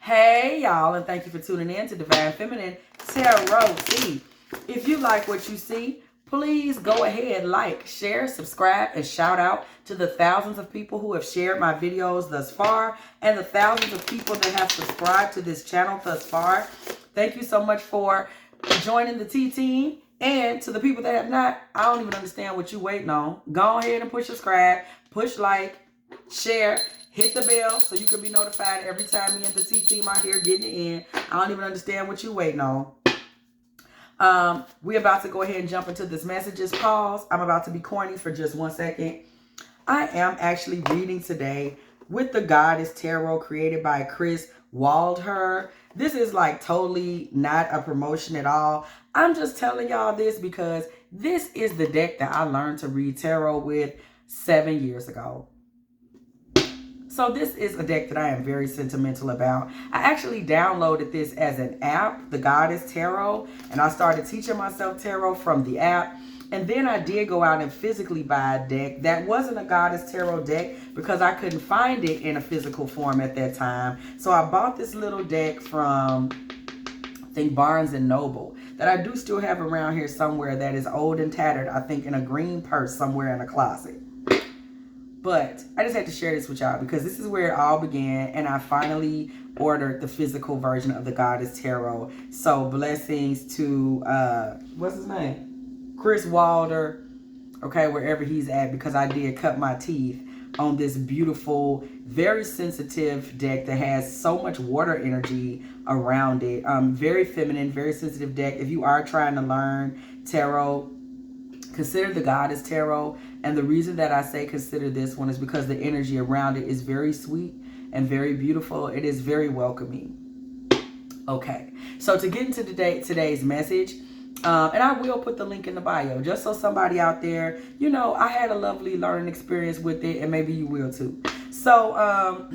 Hey y'all, and thank you for tuning in to Divine Feminine Tarot. If you like what you see, please go ahead, like, share, subscribe, and shout out to the thousands of people who have shared my videos thus far and the thousands of people that have subscribed to this channel thus far. Thank you so much for joining the T-Team. And to the people that have not, I don't even understand what you waiting on. Go ahead and push subscribe, push like, share, hit the bell so you can be notified every time me and the T-Team are here getting it in. I don't even understand what you waiting on. We're about to go ahead and jump into this messages. Pause. I'm about to be corny for just 1 second. I am actually reading today with the Goddess Tarot created by Chris Waldher. This is like totally not a promotion at all. I'm just telling y'all this because this is the deck that I learned to read tarot with 7 years ago. So this is a deck that I am very sentimental about. I actually downloaded this as an app, the Goddess Tarot, and I started teaching myself tarot from the app. And then I did go out and physically buy a deck that wasn't a Goddess Tarot deck because I couldn't find it in a physical form at that time. So I bought this little deck from, I think, Barnes & Noble that I do still have around here somewhere that is old and tattered, I think in a green purse somewhere in a closet. But I just had to share this with y'all because this is where it all began, and I finally ordered the physical version of the Goddess Tarot. So blessings to, what's his name? Chris Waldher, okay, wherever he's at, because I did cut my teeth on this beautiful, very sensitive deck that has so much water energy around it. Very feminine, very sensitive deck. If you are trying to learn tarot, consider the Goddess Tarot. And the reason that I say consider this one is because the energy around it is very sweet and very beautiful. It is very welcoming. Okay, so to get into today's message, and I will put the link in the bio, just so somebody out there, you know, I had a lovely learning experience with it, and maybe you will too. So,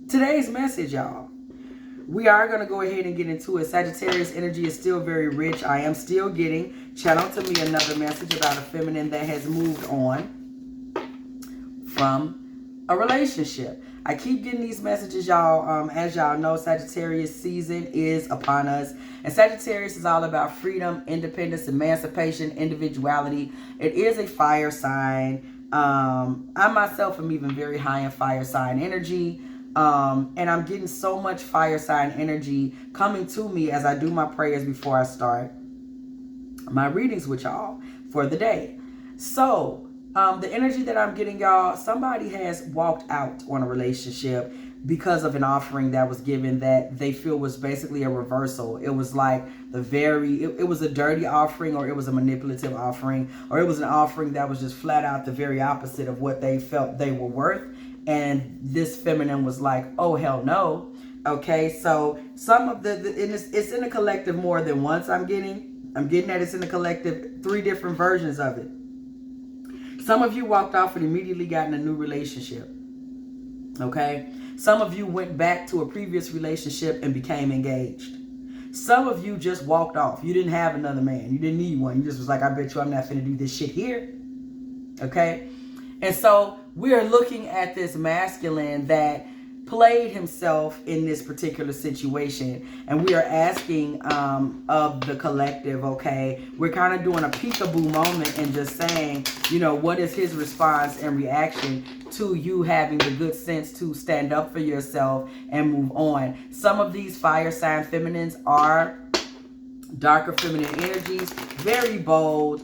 today's message, y'all. We are going to go ahead and get into it. Sagittarius energy is still very rich. I am still getting, channel to me another message about a feminine that has moved on from a relationship. I keep getting these messages, y'all. As y'all know, Sagittarius season is upon us. And Sagittarius is all about freedom, independence, emancipation, individuality. It is a fire sign. I myself am even very high in fire sign energy. And I'm getting so much fire sign energy coming to me as I do my prayers before I start my readings with y'all for the day. So, the energy that I'm getting, y'all, somebody has walked out on a relationship because of an offering that was given that they feel was basically a reversal. It was like it was a dirty offering, or it was a manipulative offering, or it was an offering that was just flat out the very opposite of what they felt they were worth. And this feminine was like, oh, hell no. Okay, so some of it's in a collective more than once. I'm getting that it's in a collective 3 different versions of it. Some of you walked off and immediately got in a new relationship. Okay, some of you went back to a previous relationship and became engaged. Some of you just walked off. You didn't have another man. You didn't need one. You just was like, I bet you I'm not finna do this shit here. Okay, and so we are looking at this masculine that played himself in this particular situation, and we are asking of the collective, okay, we're kind of doing a peekaboo moment and just saying, you know, what is his response and reaction to you having the good sense to stand up for yourself and move on. Some of these fire sign feminines are darker feminine energies, very bold,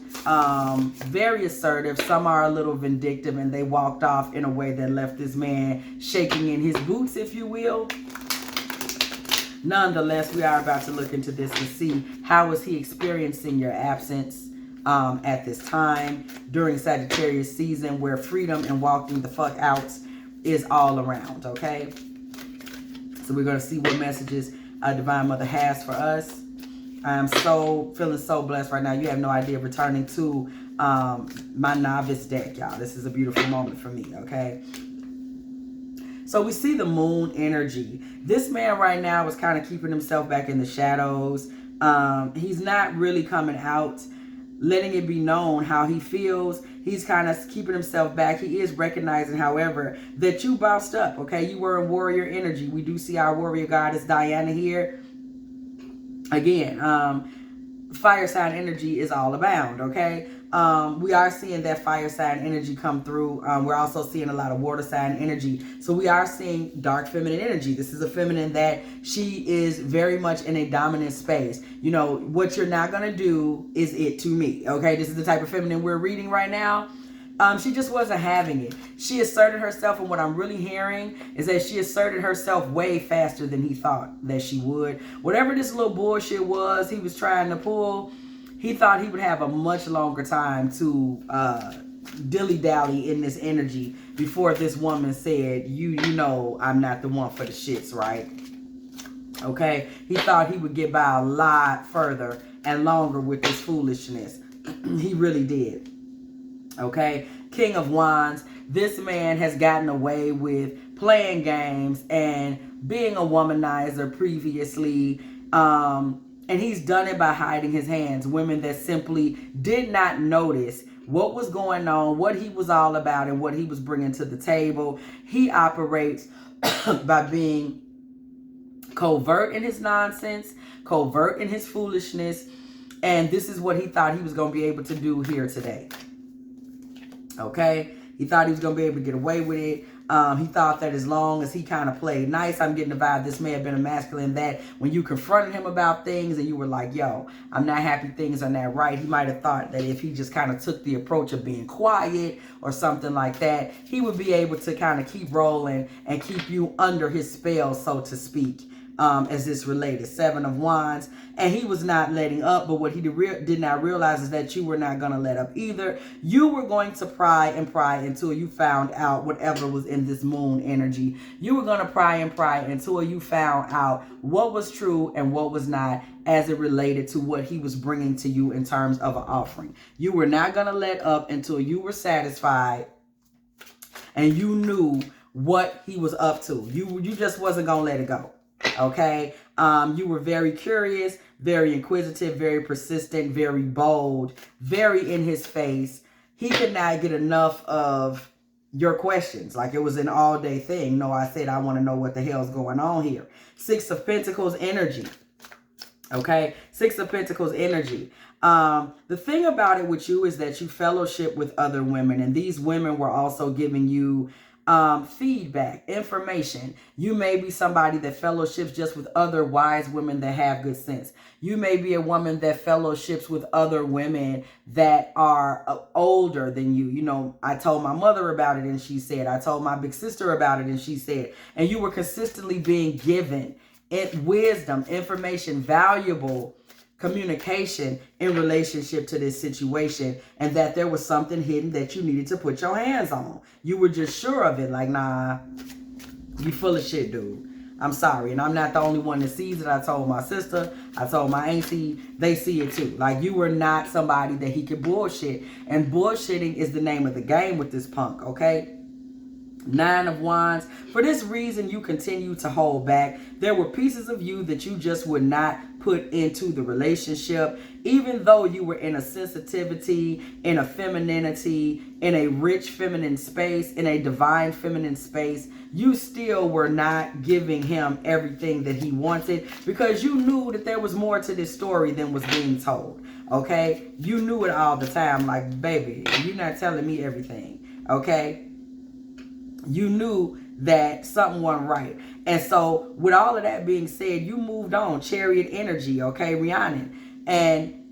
very assertive. Some are a little vindictive, and they walked off in a way that left this man shaking in his boots, if you will. Nonetheless, we are about to look into this and see how is he experiencing your absence at this time during Sagittarius season, where freedom and walking the fuck out is all around. Okay, so we're going to see what messages Divine Mother has for us. I'm feeling so blessed right now. You have no idea. Returning to my novice deck, y'all. This is a beautiful moment for me, okay? So we see the moon energy. This man right now is kind of keeping himself back in the shadows. He's not really coming out, letting it be known how he feels. He's kind of keeping himself back. He is recognizing, however, that you bounced up, okay? You were in warrior energy. We do see our warrior goddess Diana here. Again, fire sign energy is all abound, okay? We are seeing that fire sign energy come through. We're also seeing a lot of water sign energy. So we are seeing dark feminine energy. This is a feminine that she is very much in a dominant space. You know, what you're not going to do is it to me, okay? This is the type of feminine we're reading right now. She just wasn't having it. She asserted herself, and what I'm really hearing is that she asserted herself way faster than he thought that she would. Whatever this little bullshit was he was trying to pull, he thought he would have a much longer time to dilly-dally in this energy before this woman said, you know I'm not the one for the shits, right? Okay? He thought he would get by a lot further and longer with this foolishness. He really did. Okay? King of Wands. This man has gotten away with playing games and being a womanizer previously. And he's done it by hiding his hands. Women that simply did not notice what was going on, what he was all about, and what he was bringing to the table. He operates by being covert in his nonsense, covert in his foolishness. And this is what he thought he was going to be able to do here today. Okay? He thought he was going to be able to get away with it. He thought that as long as he kind of played nice, I'm getting the vibe this may have been a masculine that when you confronted him about things and you were like, yo, I'm not happy things are not right, he might have thought that if he just kind of took the approach of being quiet or something like that, he would be able to kind of keep rolling and keep you under his spell, so to speak. As this related. 7 of Wands. And he was not letting up, but what he did not realize is that you were not going to let up either. You were going to pry and pry until you found out whatever was in this moon energy. You were going to pry and pry until you found out what was true and what was not as it related to what he was bringing to you in terms of an offering. You were not going to let up until you were satisfied and you knew what he was up to. You just wasn't going to let it go. Okay, you were very curious, very inquisitive, very persistent, very bold, very in his face. He could not get enough of your questions. Like it was an all-day thing. No, I said, I want to know what the hell's going on here. 6 of Pentacles energy. Okay, 6 of Pentacles energy. The thing about it with you is that you fellowship with other women, and these women were also giving you feedback, information. You may be somebody that fellowships just with other wise women that have good sense. You may be a woman that fellowships with other women that are older than you. You know, I told my mother about it and she said, I told my big sister about it and she said, and you were consistently being given wisdom, information, valuable communication in relationship to this situation, and that there was something hidden that you needed to put your hands on. You were just sure of it, like, nah, you full of shit, dude. I'm sorry. And I'm not the only one that sees it. I told my sister, I told my auntie, they see it too. Like, you were not somebody that he could bullshit. And bullshitting is the name of the game with this punk, okay? 9 of Wands. For this reason, you continue to hold back. There were pieces of you that you just would not put into the relationship, even though you were in a sensitivity, in a femininity, in a rich feminine space, in a divine feminine space. You still were not giving him everything that he wanted because you knew that there was more to this story than was being told. Okay? You knew it all the time. Like, baby, you're not telling me everything. Okay? You knew that something wasn't right. And so with all of that being said, you moved on. Chariot energy, okay, Rhiannon. And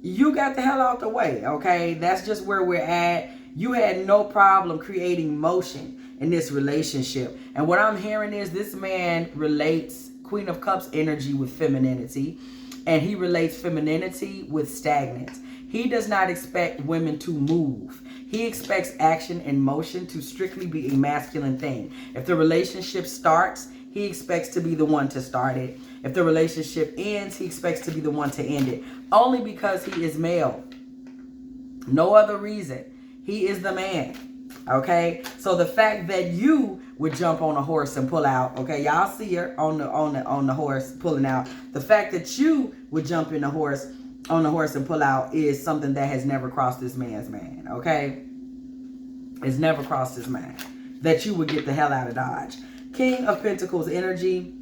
you got the hell out the way, okay? That's just where we're at. You had no problem creating motion in this relationship. And what I'm hearing is this man relates Queen of Cups energy with femininity. And he relates femininity with stagnant. He does not expect women to move. He expects action and motion to strictly be a masculine thing. If the relationship starts, he expects to be the one to start it. If the relationship ends, he expects to be the one to end it. Only because he is male. No other reason. He is the man. Okay? So the fact that you would jump on a horse and pull out, okay, y'all see her on the horse pulling out. The fact that you would jump in the horse on the horse and pull out is something that has never crossed this man's mind, okay? It's never crossed his mind that you would get the hell out of Dodge. King of Pentacles energy.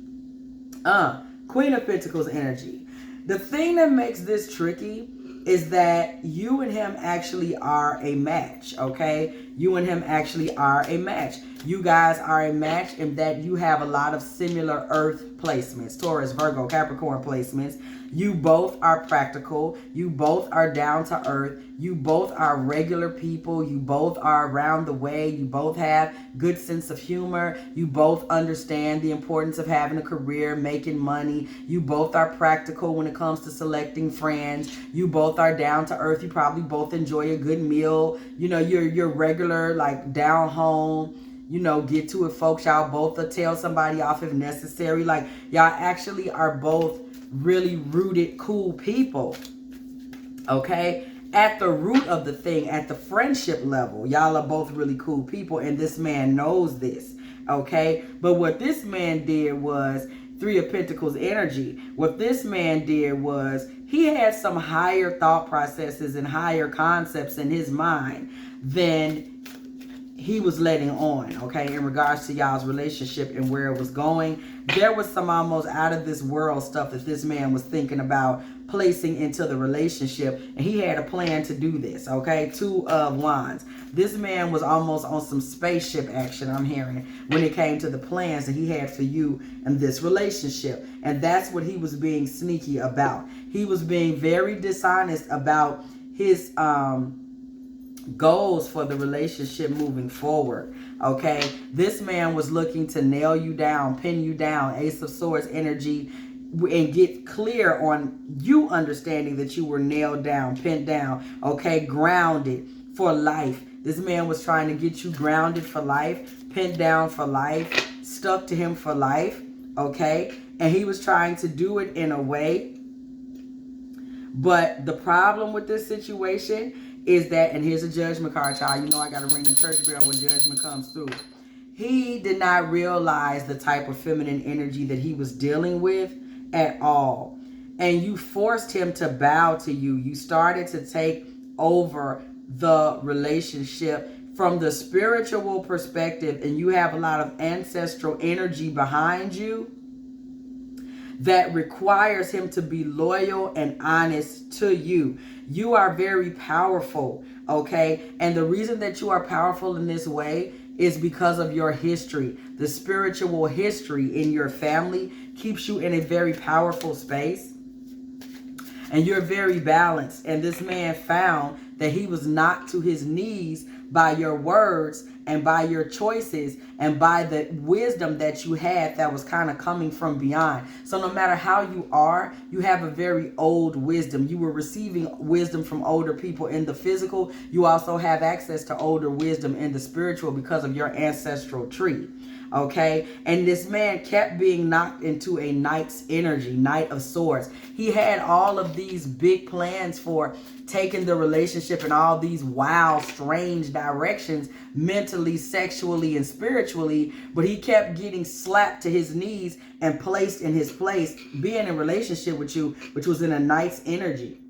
Queen of Pentacles energy. The thing that makes this tricky is that you and him actually are a match, okay? You and him actually are a match. You guys are a match in that you have a lot of similar earth placements. Taurus, Virgo, Capricorn placements. You both are practical. You both are down to earth. You both are regular people. You both are around the way. You both have good sense of humor. You both understand the importance of having a career, making money. You both are practical when it comes to selecting friends. You both are down to earth. You probably both enjoy a good meal. You know, you're regular, like down home. You know, get to it, folks. Y'all both will tell somebody off if necessary. Like, y'all actually are both really rooted, cool people. Okay? At the root of the thing, at the friendship level, y'all are both really cool people, and this man knows this. Okay? But what this man did was, Three of Pentacles energy, what this man did was, he had some higher thought processes and higher concepts in his mind than he was letting on, okay, in regards to y'all's relationship and where it was going. There was some almost out of this world stuff that this man was thinking about placing into the relationship, and he had a plan to do this, okay? Two of Wands. This man was almost on some spaceship action, I'm hearing, when it came to the plans that he had for you and this relationship. And that's what he was being sneaky about. He was being very dishonest about his goals for the relationship moving forward, okay? This man was looking to nail you down, pin you down, Ace of Swords energy, and get clear on you understanding that you were nailed down, pinned down, okay, grounded for life. This man was trying to get you grounded for life, pinned down for life, stuck to him for life, okay? And he was trying to do it in a way. But the problem with this situation is that, and here's a judgment card, child. You know I got to ring them church bell when judgment comes through. He did not realize the type of feminine energy that he was dealing with at all. And you forced him to bow to you. You started to take over the relationship from the spiritual perspective, and you have a lot of ancestral energy behind you that requires him to be loyal and honest to you. You are very powerful, okay? And the reason that you are powerful in this way is because of your history. The spiritual history in your family keeps you in a very powerful space. And you're very balanced. And this man found that he was knocked to his knees by your words and by your choices and by the wisdom that you had that was kind of coming from beyond. So no matter how you are, you have a very old wisdom. You were receiving wisdom from older people in the physical. You also have access to older wisdom in the spiritual because of your ancestral tree. Okay, and this man kept being knocked into a knight's energy, Knight of Swords. He had all of these big plans for taking the relationship in all these wild, strange directions, mentally, sexually, and spiritually, but he kept getting slapped to his knees and placed in his place, being in relationship with you, which was in a knight's energy.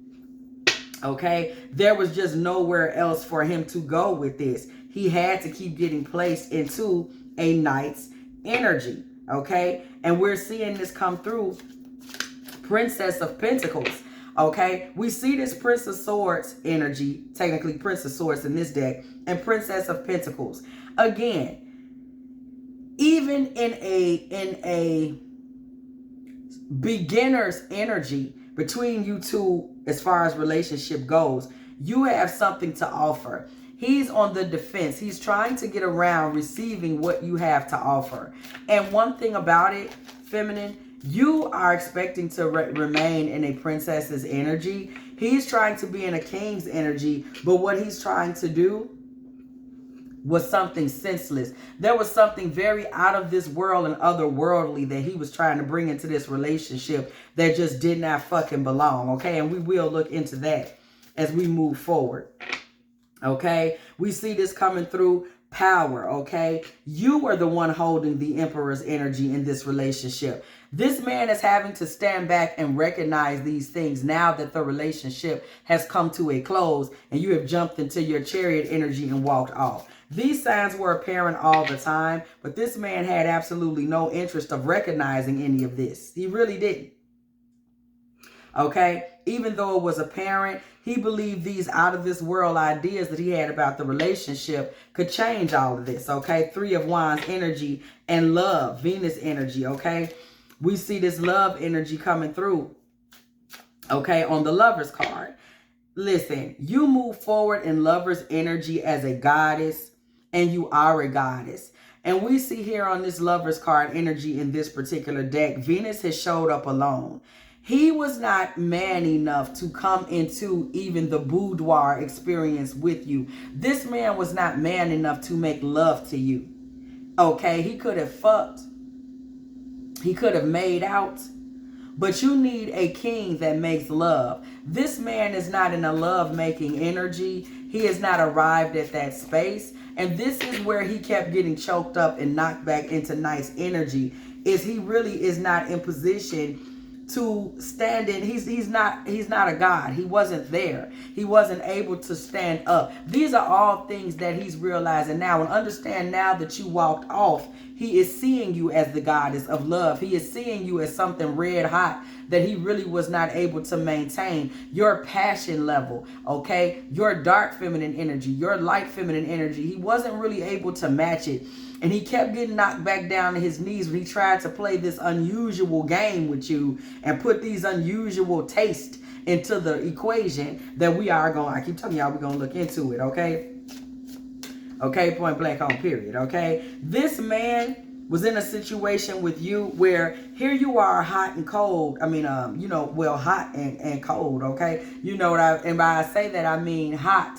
Okay, there was just nowhere else for him to go with this. He had to keep getting placed into a knight's energy, okay? And we're seeing this come through Princess of Pentacles, okay? We see this Prince of Swords energy, technically Prince of Swords in this deck, and Princess of Pentacles. Again, even in a beginner's energy between you two as far as relationship goes, you have something to offer. He's on the defense. He's trying to get around receiving what you have to offer. And one thing about it, feminine, you are expecting to remain in a princess's energy. He's trying to be in a king's energy, but what he's trying to do was something senseless. There was something very out of this world and otherworldly that he was trying to bring into this relationship that just did not fucking belong, okay? And we will look into that as we move forward. Okay, we see this coming through power, okay? You are the one holding the Emperor's energy in this relationship. This man is having to stand back and recognize these things now that the relationship has come to a close and you have jumped into your chariot energy and walked off. These signs were apparent all the time, but this man had absolutely no interest of recognizing any of this. He really didn't. Okay? Even though it was apparent, he believed these out of this world ideas that he had about the relationship could change all of this. Okay? 3 of Wands energy and love, Venus energy. Okay? We see this love energy coming through. Okay? On the Lover's card. Listen, you move forward in Lover's energy as a goddess, and you are a goddess. And we see here on this Lover's card energy in this particular deck, Venus has showed up alone. He was not man enough to come into even the boudoir experience with you. This man was not man enough to make love to you. Okay, he could have fucked. He could have made out. But you need a king that makes love. This man is not in a love-making energy. He has not arrived at that space. And this is where he kept getting choked up and knocked back into nice energy. Is he really is not in position to stand in. He's not a god. He wasn't there. He wasn't able to stand up. These are all things that he's realizing now. And understand now that you walked off, he is seeing you as the goddess of love. He is seeing you as something red hot that he really was not able to maintain. Your passion level, okay? Your dark feminine energy, your light feminine energy. He wasn't really able to match it. And he kept getting knocked back down to his knees when he tried to play this unusual game with you and put these unusual tastes into the equation that we are going, I keep telling y'all we're going to look into it, okay? Okay, point blank on period, okay? This man was in a situation with you where here you are hot and cold. I mean, hot and cold, okay? You know what and by I say that, I mean hot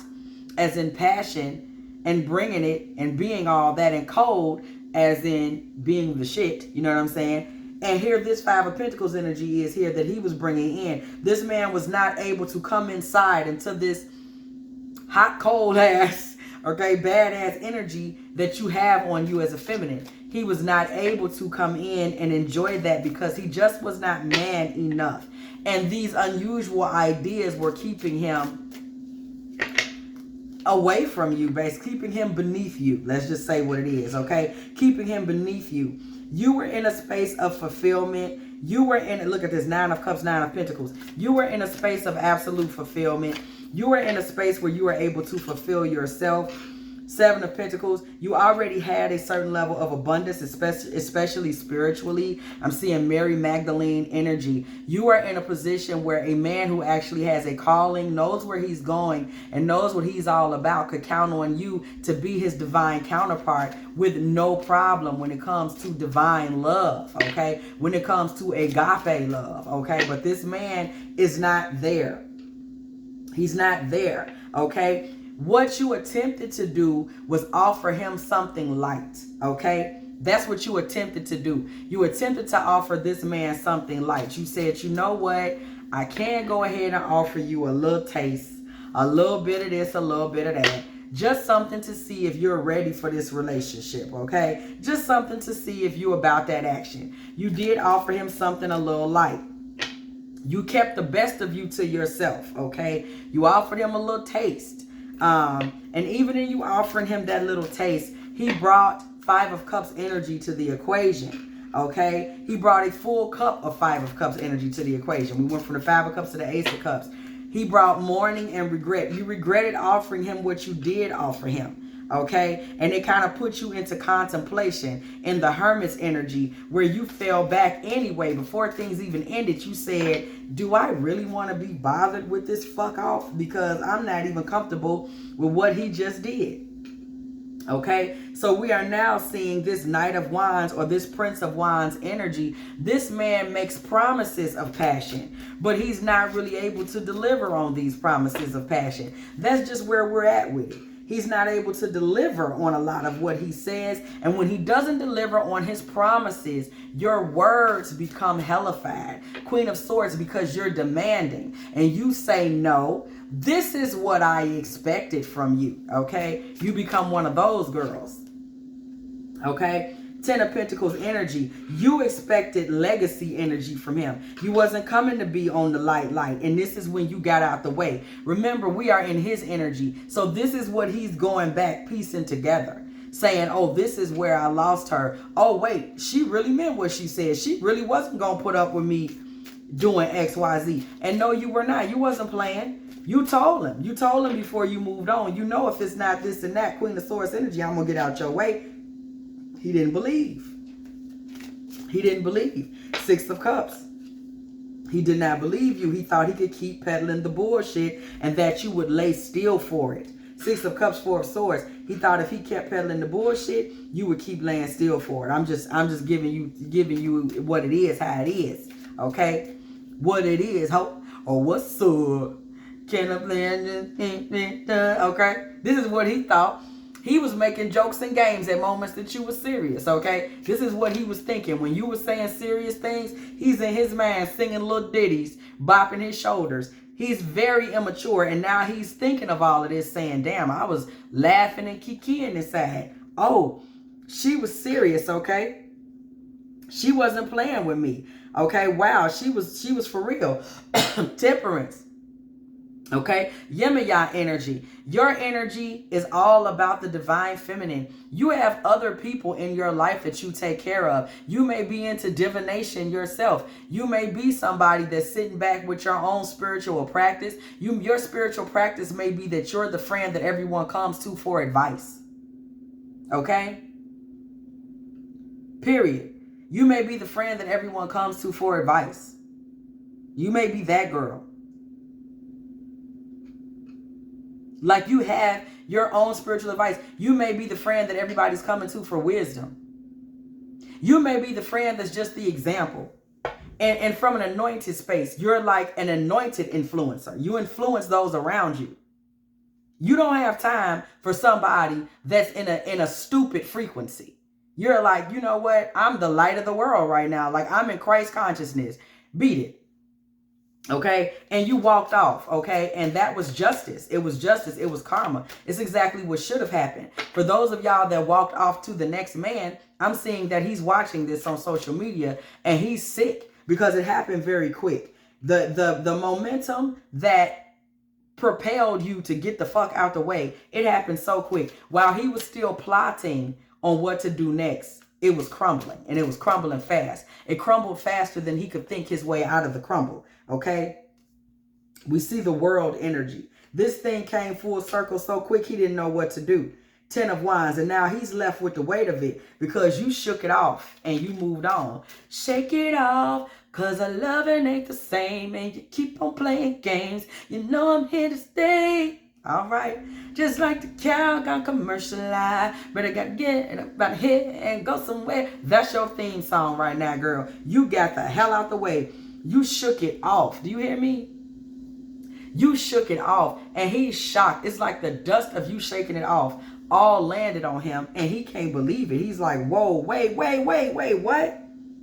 as in passion and bringing it and being all that, and cold as in being the shit, you know what I'm saying? And here this 5 of Pentacles energy is here that he was bringing in. This man was not able to come inside into this hot, cold ass, okay, badass energy that you have on you as a feminine. He was not able to come in and enjoy that because he just was not man enough. And these unusual ideas were keeping him away from you, basically keeping him beneath you. Let's just say what it is, okay? Keeping him beneath you. You were in a space of fulfillment. You were in, look at this, 9 of Cups, 9 of Pentacles. You were in a space of absolute fulfillment. You were in a space where you were able to fulfill yourself. 7 of Pentacles, you already had a certain level of abundance, especially spiritually. I'm seeing Mary Magdalene energy. You are in a position where a man who actually has a calling, knows where he's going, and knows what he's all about could count on you to be his divine counterpart with no problem when it comes to divine love, okay? When it comes to agape love, okay? But this man is not there. He's not there, okay? What you attempted to do was offer him something light, okay? That's what you attempted to do. You attempted to offer this man something light. You said, you know what? I can go ahead and offer you a little taste, a little bit of this, a little bit of that. Just something to see if you're ready for this relationship, okay? Just something to see if you're about that action. You did offer him something a little light. You kept the best of you to yourself, okay? You offered him a little taste. And even in you offering him that little taste, he brought 5 of Cups energy to the equation, okay? He brought a full cup of 5 of Cups energy to the equation. We went from the 5 of Cups to the Ace of Cups. He brought mourning and regret. You regretted offering him what you did offer him, okay? And it kind of put you into contemplation in the Hermit's energy where you fell back anyway. Before things even ended, you said, do I really want to be bothered with this fuck off? Because I'm not even comfortable with what he just did. Okay, so we are now seeing this Knight of Wands or this Prince of Wands energy. This man makes promises of passion, but he's not really able to deliver on these promises of passion. That's just where we're at with it. He's not able to deliver on a lot of what he says. And when he doesn't deliver on his promises, your words become hellified. Queen of Swords, because you're demanding. And you say, no, this is what I expected from you, okay? You become one of those girls, okay? Ten of Pentacles energy. You expected legacy energy from him. You wasn't coming to be on the light. And this is when you got out the way. Remember, we are in his energy. So this is what he's going back, piecing together. Saying, oh, this is where I lost her. Oh, wait, she really meant what she said. She really wasn't going to put up with me doing X, Y, Z. And no, you were not. You wasn't playing. You told him. You told him before you moved on. You know, if it's not this and that, Queen of Swords energy, I'm going to get out your way. He didn't believe. He didn't believe. Six of Cups. He did not believe you. He thought he could keep peddling the bullshit and that you would lay still for it. Six of Cups, Four of Swords. He thought if he kept peddling the bullshit, you would keep laying still for it. I'm just giving you what it is, how it is. Okay? What it is. Or what's up? Can I play? Okay? This is what he thought. He was making jokes and games at moments that you were serious, okay? This is what he was thinking. When you were saying serious things, he's in his mind singing little ditties, bopping his shoulders. He's very immature, and now he's thinking of all of this, saying, damn, I was laughing and kikiing inside. Oh, she was serious, okay? She wasn't playing with me, okay? Wow, she was for real. Temperance. Okay, Gemini energy. Your energy is all about the divine feminine. You have other people in your life that you take care of. You may be into divination yourself. You may be somebody that's sitting back with your own spiritual practice. Your spiritual practice may be that you're the friend that everyone comes to for advice. Okay? Period. You may be the friend that everyone comes to for advice. You may be that girl. Like you have your own spiritual advice. You may be the friend that everybody's coming to for wisdom. You may be the friend that's just the example. And from an anointed space, you're like an anointed influencer. You influence those around you. You don't have time for somebody that's in a stupid frequency. You're like, you know what? I'm the light of the world right now. Like I'm in Christ consciousness. Beat it. Okay, and you walked off, okay, and that was justice. It was justice. It was karma. It's exactly what should have happened. For those of y'all that walked off to the next man, I'm seeing that he's watching this on social media and he's sick because it happened very quick. The momentum that propelled you to get the fuck out the way, it happened so quick. While he was still plotting on what to do next, it was crumbling, and it was crumbling fast. It crumbled faster than he could think his way out of the crumble. Okay, we see the world energy. This thing came full circle so quick he didn't know what to do. 10 of Wands, and now he's left with the weight of it because you shook it off and you moved on. Shake it off, cause our loving ain't the same, and you keep on playing games. You know I'm here to stay. All right, just like the cow got commercialized, but I gotta get about here and go somewhere. That's your theme song right now, girl. You got the hell out the way. You shook it off. Do you hear me? You shook it off, and he's shocked. It's like the dust of you shaking it off all landed on him, and he can't believe it. He's like, whoa, wait, what?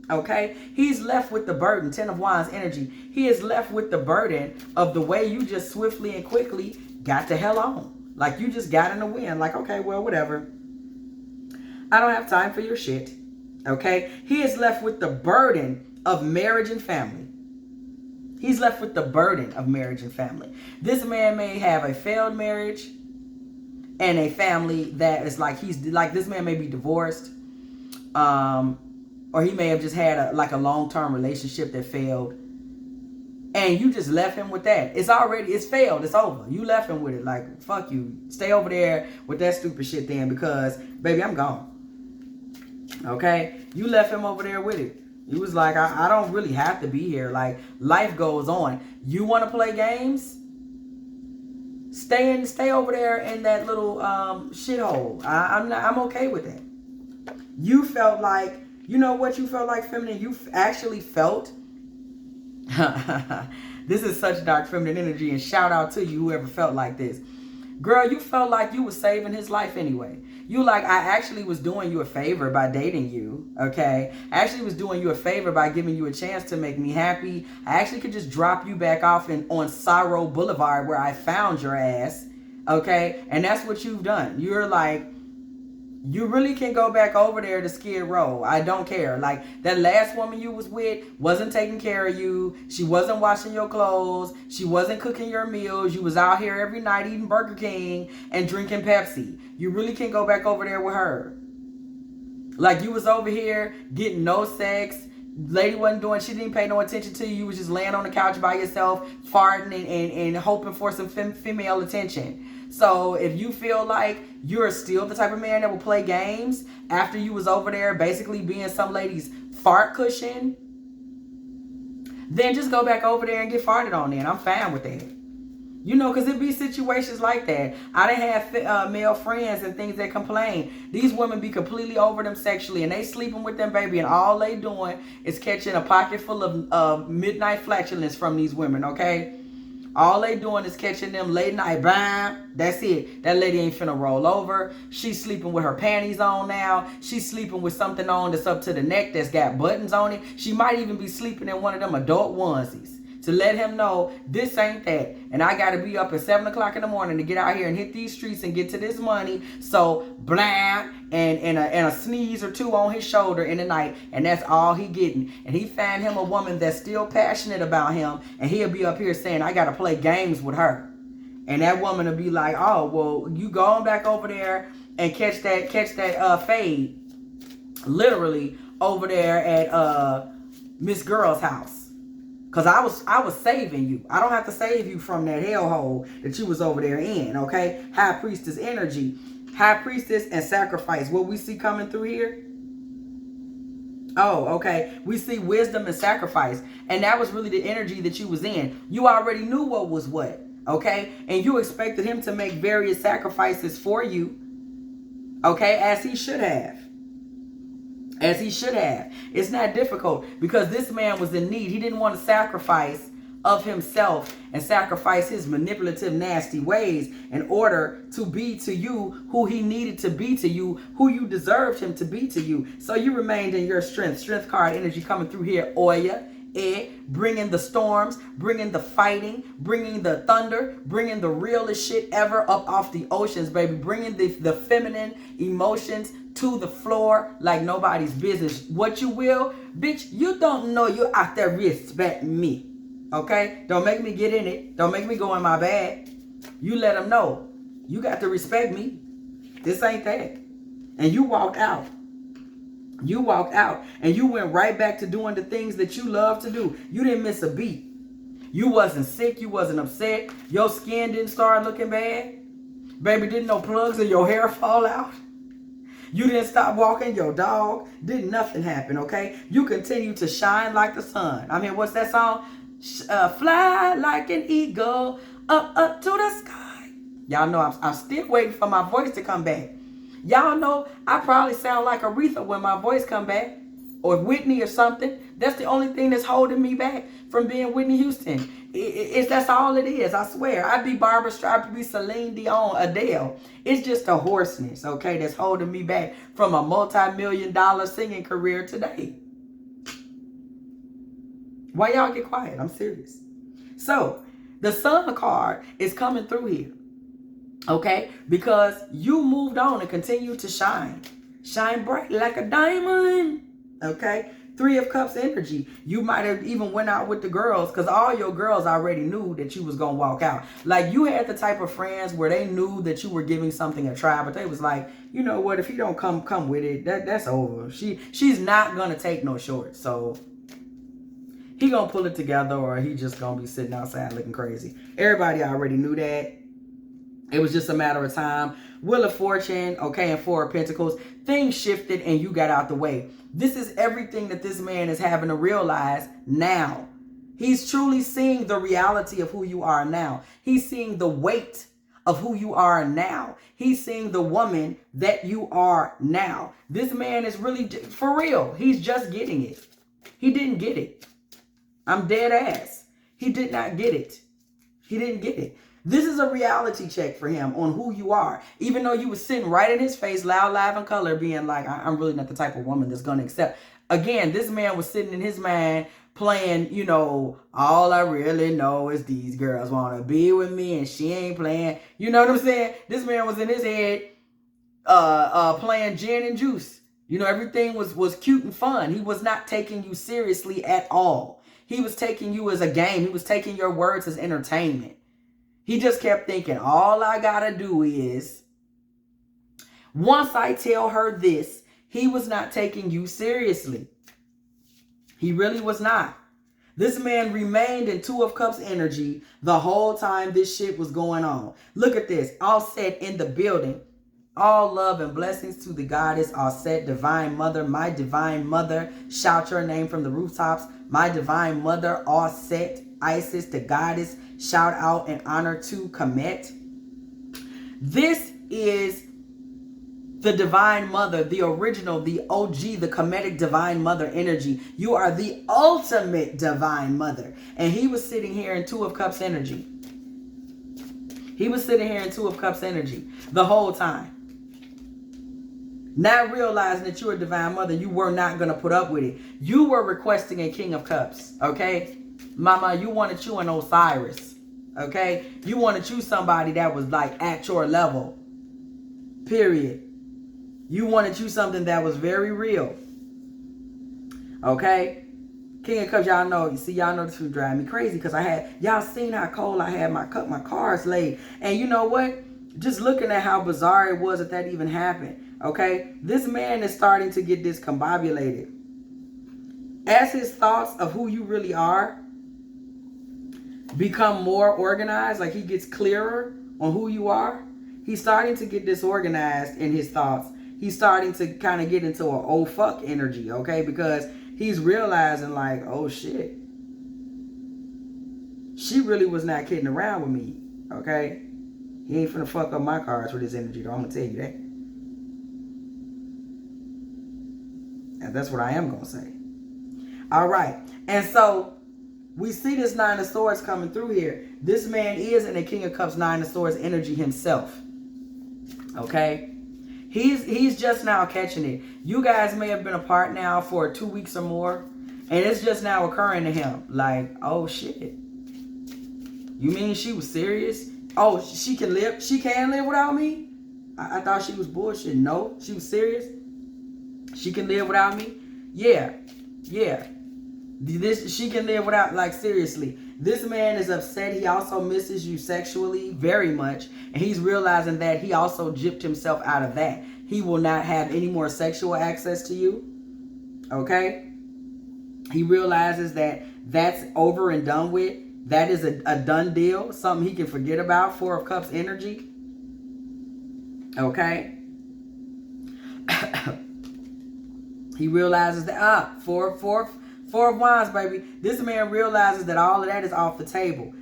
Okay, he's left with the burden. 10 of Wands energy. He is left with the burden of the way you just swiftly and quickly got the hell on. Like you just got in the wind. Like, okay, well, whatever. I don't have time for your shit. Okay, he is left with the burden of marriage and family. He's left with the burden of marriage and family. This man may have a failed marriage and a family that is like, this man may be divorced. Or he may have just had a long-term relationship that failed. And you just left him with that. It's failed. It's over. You left him with it. Like, fuck you. Stay over there with that stupid shit then because, baby, I'm gone. Okay? You left him over there with it. He was like, I don't really have to be here. Like, life goes on. You want to play games? Stay over there in that little shithole. I'm okay with that. You felt like, you know what you felt like, feminine? You actually felt, this is such dark feminine energy, and shout out to you whoever felt like this. Girl, you felt like you were saving his life anyway. You like, I actually was doing you a favor by dating you, okay? I actually was doing you a favor by giving you a chance to make me happy. I actually could just drop you back off on Sorrow Boulevard where I found your ass, okay? And that's what you've done. You're like, You really can go back over there to Skid Row. I don't care. Like, that last woman you was with wasn't taking care of you. She wasn't washing your clothes. She wasn't cooking your meals. You was out here every night eating Burger King and drinking Pepsi. You really can go back over there with her. Like, you was over here getting no sex. Lady wasn't doing, she didn't pay no attention to you. You was just laying on the couch by yourself, farting and hoping for some female attention. So if you feel like you're still the type of man that will play games after you was over there basically being some lady's fart cushion, then just go back over there and get farted on then. I'm fine with that. You know, because it be situations like that. I done have male friends and things that complain. These women be completely over them sexually and they sleeping with them, baby, and all they doing is catching a pocket full of midnight flatulence from these women, okay? All they doing is catching them late night, bam, that's it. That lady ain't finna roll over. She's sleeping with her panties on now. She's sleeping with something on that's up to the neck that's got buttons on it. She might even be sleeping in one of them adult onesies to let him know this ain't that. And I gotta be up at 7 o'clock in the morning to get out here and hit these streets and get to this money. So, blah, and a sneeze or two on his shoulder in the night, and that's all he getting. And he find him a woman that's still passionate about him, and he'll be up here saying, I gotta play games with her. And that woman will be like, oh, well, you going back over there and catch that fade, literally over there at Miss Girl's house. Because I was saving you. I don't have to save you from that hellhole that you was over there in, okay? High Priestess energy. High Priestess and sacrifice. What we see coming through here? Oh, okay. We see wisdom and sacrifice. And that was really the energy that you was in. You already knew what was what, okay? And you expected him to make various sacrifices for you, okay? As he should have. As he should have. It's not difficult because this man was in need. He didn't want to sacrifice of himself and sacrifice his manipulative, nasty ways in order to be to you who he needed to be to you, who you deserved him to be to you. So you remained in your strength. Strength card energy coming through here. Oya, bringing the storms, bringing the fighting, bringing the thunder, bringing the realest shit ever up off the oceans, baby. Bringing the feminine emotions to the floor like nobody's business. What you will, bitch, you don't know you out there respecting me. Okay? Don't make me get in it. Don't make me go in my bag. You let them know. You got to respect me. This ain't that. And you walked out. You walked out. And you went right back to doing the things that you love to do. You didn't miss a beat. You wasn't sick. You wasn't upset. Your skin didn't start looking bad. Baby, didn't no plugs in your hair fall out. You didn't stop walking your dog. Didn't nothing happen, okay? You continue to shine like the sun. I mean, what's that song? Fly like an eagle up to the sky. Y'all know I'm still waiting for my voice to come back. Y'all know I probably sound like Aretha when my voice come back. Or Whitney or something. That's the only thing that's holding me back from being Whitney Houston. That's all it is, I swear. I'd be Barbara Streisand, be Celine Dion, Adele. It's just a hoarseness, okay, that's holding me back from a multi-million-dollar singing career today. Why y'all get quiet? I'm serious. So, the Sun card is coming through here, okay, because you moved on and continue to shine. Shine bright like a diamond, okay? 3 of Cups energy. You might have even went out with the girls because all your girls already knew that you was going to walk out. Like, you had the type of friends where they knew that you were giving something a try, but they was like, you know what, if he don't come with it, that's over. She's not going to take no shorts. So he going to pull it together or he just going to be sitting outside looking crazy. Everybody already knew that. It was just a matter of time. Wheel of Fortune, okay, and 4 of Pentacles. Things shifted and you got out the way. This is everything that this man is having to realize now. He's truly seeing the reality of who you are now. He's seeing the weight of who you are now. He's seeing the woman that you are now. This man is really, for real, he's just getting it. He didn't get it. I'm dead ass. He did not get it. He didn't get it. This is a reality check for him on who you are. Even though you were sitting right in his face, loud, live, and color, being like, I'm really not the type of woman that's going to accept. Again, this man was sitting in his mind playing, you know, all I really know is these girls want to be with me and she ain't playing. You know what I'm saying? This man was in his head playing gin and juice. You know, everything was cute and fun. He was not taking you seriously at all. He was taking you as a game. He was taking your words as entertainment. He just kept thinking, all I gotta do is, once I tell her this, he was not taking you seriously. He really was not. This man remained in Two of Cups energy the whole time this shit was going on. Look at this. All set in the building. All love and blessings to the goddess. All set, divine mother, my divine mother. Shout your name from the rooftops. My divine mother, all set. Isis, the goddess. Shout out and honor to Kemet. This is the divine mother, the original, the OG, the Kemetic divine mother energy. You are the ultimate divine mother. And he was sitting here in Two of Cups energy. He was sitting here in Two of Cups energy the whole time. Not realizing that you were a divine mother, you were not going to put up with it. You were requesting a King of Cups, okay? Mama, you wanted you an Osiris, okay? You wanted you somebody that was like at your level, period. You wanted you something that was very real. Okay? King of Cups, y'all know. You see, y'all know this would drive me crazy because y'all seen how cold I had my cards laid. And you know what? Just looking at how bizarre it was that even happened. Okay? This man is starting to get discombobulated. As his thoughts of who you really are become more organized, like he gets clearer on who you are, he's starting to get disorganized in his thoughts. He's starting to kind of get into an oh fuck energy, okay? Because he's realizing like, oh shit. She really was not kidding around with me, okay? He ain't finna fuck up my cards with his energy, though. I'm gonna tell you that. And that's what I am gonna say. All right. And so we see this Nine of Swords coming through here. This man is in the King of Cups, Nine of Swords energy himself. Okay? He's just now catching it. You guys may have been apart now for 2 weeks or more. And it's just now occurring to him. Like, oh shit. You mean she was serious? Oh, she can live without me? I thought she was bullshit. No, she was serious. She can live without me? Yeah. She can live without, like, seriously. This man is upset. He also misses you sexually very much. And he's realizing that he also gypped himself out of that. He will not have any more sexual access to you. Okay? He realizes that that's over and done with. That is a done deal. Something he can forget about. Four of Cups energy. Okay? He realizes that, Four of Wands, baby. This man realizes that all of that is off the table.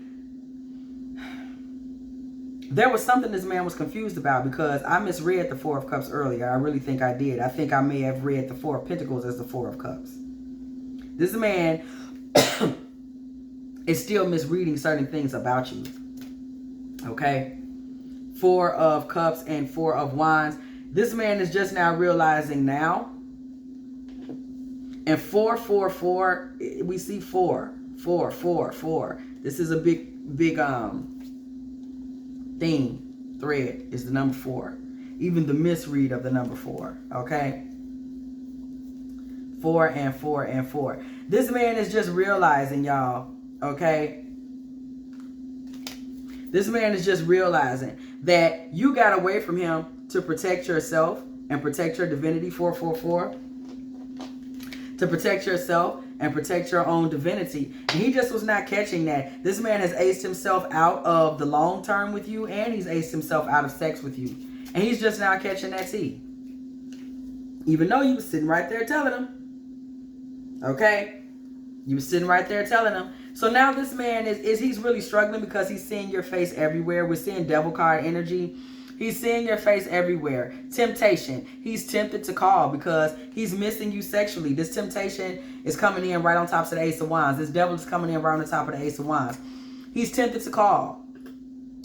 There was something this man was confused about because I misread the Four of Cups earlier. I really think I did. I think I may have read the Four of Pentacles as the Four of Cups. This man is still misreading certain things about you. Okay? Four of Cups and Four of Wands. This man is just now realizing now. And 4, 4, 4, we see 4, 4, 4, 4. This is a big theme, thread, is the number 4. Even the misread of the number 4, okay? 4 and 4 and 4. This man is just realizing, y'all, okay? This man is just realizing that you got away from him to protect yourself and protect your divinity, 4, 4, 4. To protect yourself and protect your own divinity. And he just was not catching that. This man has aced himself out of the long term with you, and he's aced himself out of sex with you. And he's just now catching that tea. Even though you was sitting right there telling him. Okay? You was sitting right there telling him. So now this man he's really struggling because he's seeing your face everywhere. We're seeing devil card energy. He's seeing your face everywhere. Temptation. He's tempted to call because he's missing you sexually. This temptation is coming in right on top of the Ace of Wands. This devil is coming in right on the top of the Ace of Wands. He's tempted to call.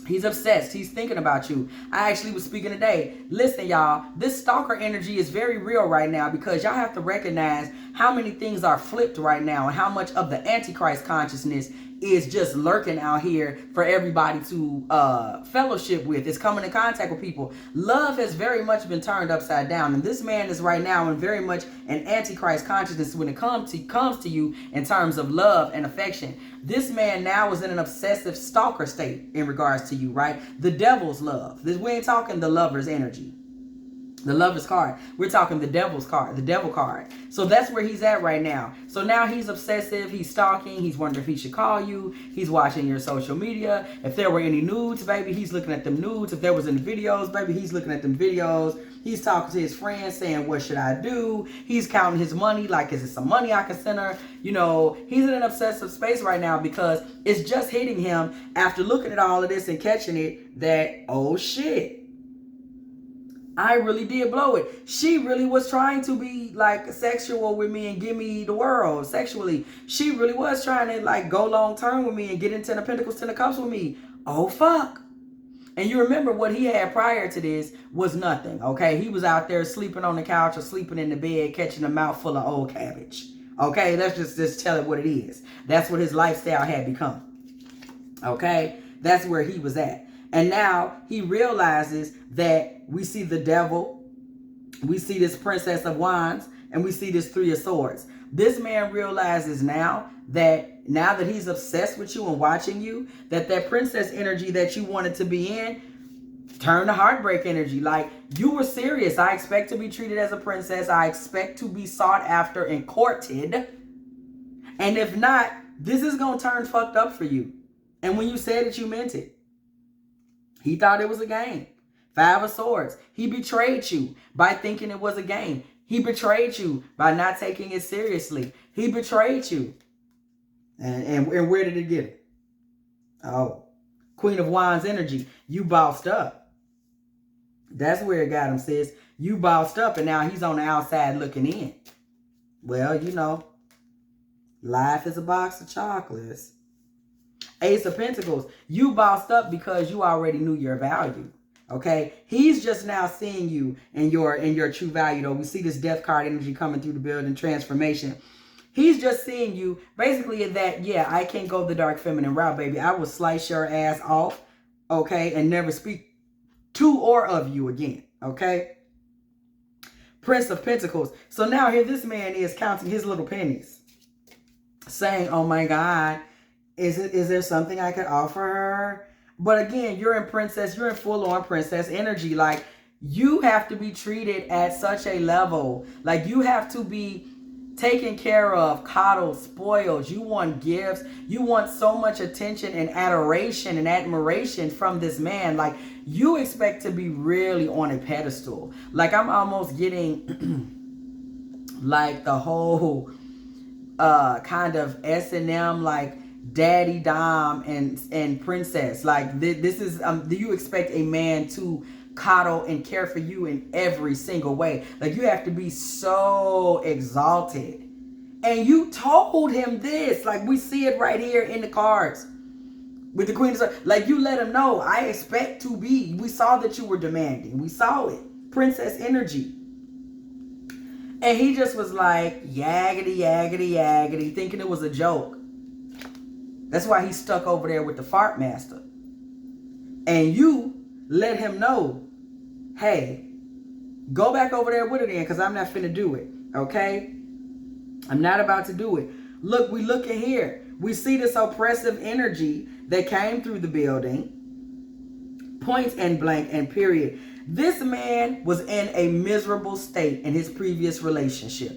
He's obsessed. He's thinking about you. I actually was speaking today. Listen, y'all, this stalker energy is very real right now because y'all have to recognize how many things are flipped right now and how much of the Antichrist consciousness is just lurking out here for everybody to fellowship with. It's coming in contact with people. Love has very much been turned upside down, and this man is right now in very much an antichrist consciousness when it comes to you in terms of love and affection. This man now is in an obsessive stalker state in regards to you, right? The devil's love. We ain't talking the lover's energy, the lover's card. We're talking the devil's card, the devil card. So that's where he's at right now. So now he's obsessive, he's stalking, he's wondering if he should call you, he's watching your social media. If there were any nudes, baby, he's looking at them nudes. If there was any videos, baby, he's looking at them videos. He's talking to his friends saying, what should I do? He's counting his money, like, is it some money I can send her? You know, he's in an obsessive space right now because it's just hitting him after looking at all of this and catching it that, oh shit, I really did blow it. She really was trying to be like sexual with me and give me the world sexually. She really was trying to like go long term with me and get into the pentacles, 10 of cups with me. Oh, fuck. And you remember what he had prior to this was nothing, okay? He was out there sleeping on the couch or sleeping in the bed, catching a mouthful of old cabbage. Okay, let's just tell it what it is. That's what his lifestyle had become. Okay, that's where he was at. And now he realizes that we see the devil, we see this Princess of Wands, and we see this Three of Swords. This man realizes now that he's obsessed with you and watching you, that princess energy that you wanted to be in turned to heartbreak energy. Like, you were serious. I expect to be treated as a princess. I expect to be sought after and courted. And if not, this is going to turn fucked up for you. And when you said it, you meant it. He thought it was a game. Five of Swords. He betrayed you by thinking it was a game. He betrayed you by not taking it seriously. He betrayed you. And where did it get it? Oh, Queen of Wands energy. You bossed up. That's where it got him, sis. You bossed up and now he's on the outside looking in. Well, you know, life is a box of chocolates. Ace of Pentacles. You bossed up because you already knew your value. Okay, he's just now seeing you in your true value. Though we see this Death card energy coming through the building, transformation. He's just seeing you basically that, yeah, I can't go the dark feminine route, baby. I will slice your ass off, okay, and never speak to or of you again, okay? Prince of Pentacles. So now here this man is counting his little pennies, saying, oh my God, is there something I could offer her? But again, you're in full-on princess energy. Like, you have to be treated at such a level. Like, you have to be taken care of, coddled, spoiled. You want gifts. You want so much attention and adoration and admiration from this man. Like, you expect to be really on a pedestal. Like, I'm almost getting like the whole kind of S&M, like, daddy, dom, and princess. Like, this is do you expect a man to coddle and care for you in every single way? Like, you have to be so exalted. And you told him this. Like, we see it right here in the cards with the Queen of Swords. Like, you let him know, I expect to be. We saw that you were demanding. We saw it. Princess energy. And he just was like, yaggity, yaggity, yaggity, thinking it was a joke. That's why he's stuck over there with the fart master. And you let him know, hey, go back over there with it then, because I'm not finna do it, okay? I'm not about to do it. Look, we look in here. We see this oppressive energy that came through the building. Point and blank and period. This man was in a miserable state in his previous relationship.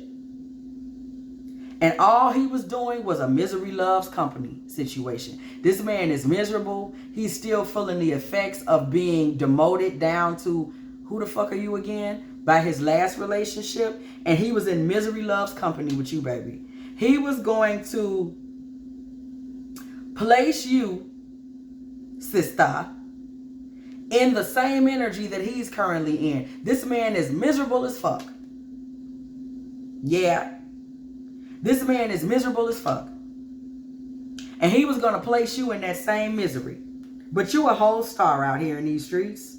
And all he was doing was a misery loves company situation. This man is miserable. He's still feeling the effects of being demoted down to, who the fuck are you again? By his last relationship. And he was in misery loves company with you, baby. He was going to place you, sister, in the same energy that he's currently in. This man is miserable as fuck. Yeah. This man is miserable as fuck. And he was going to place you in that same misery. But you're a whole star out here in these streets.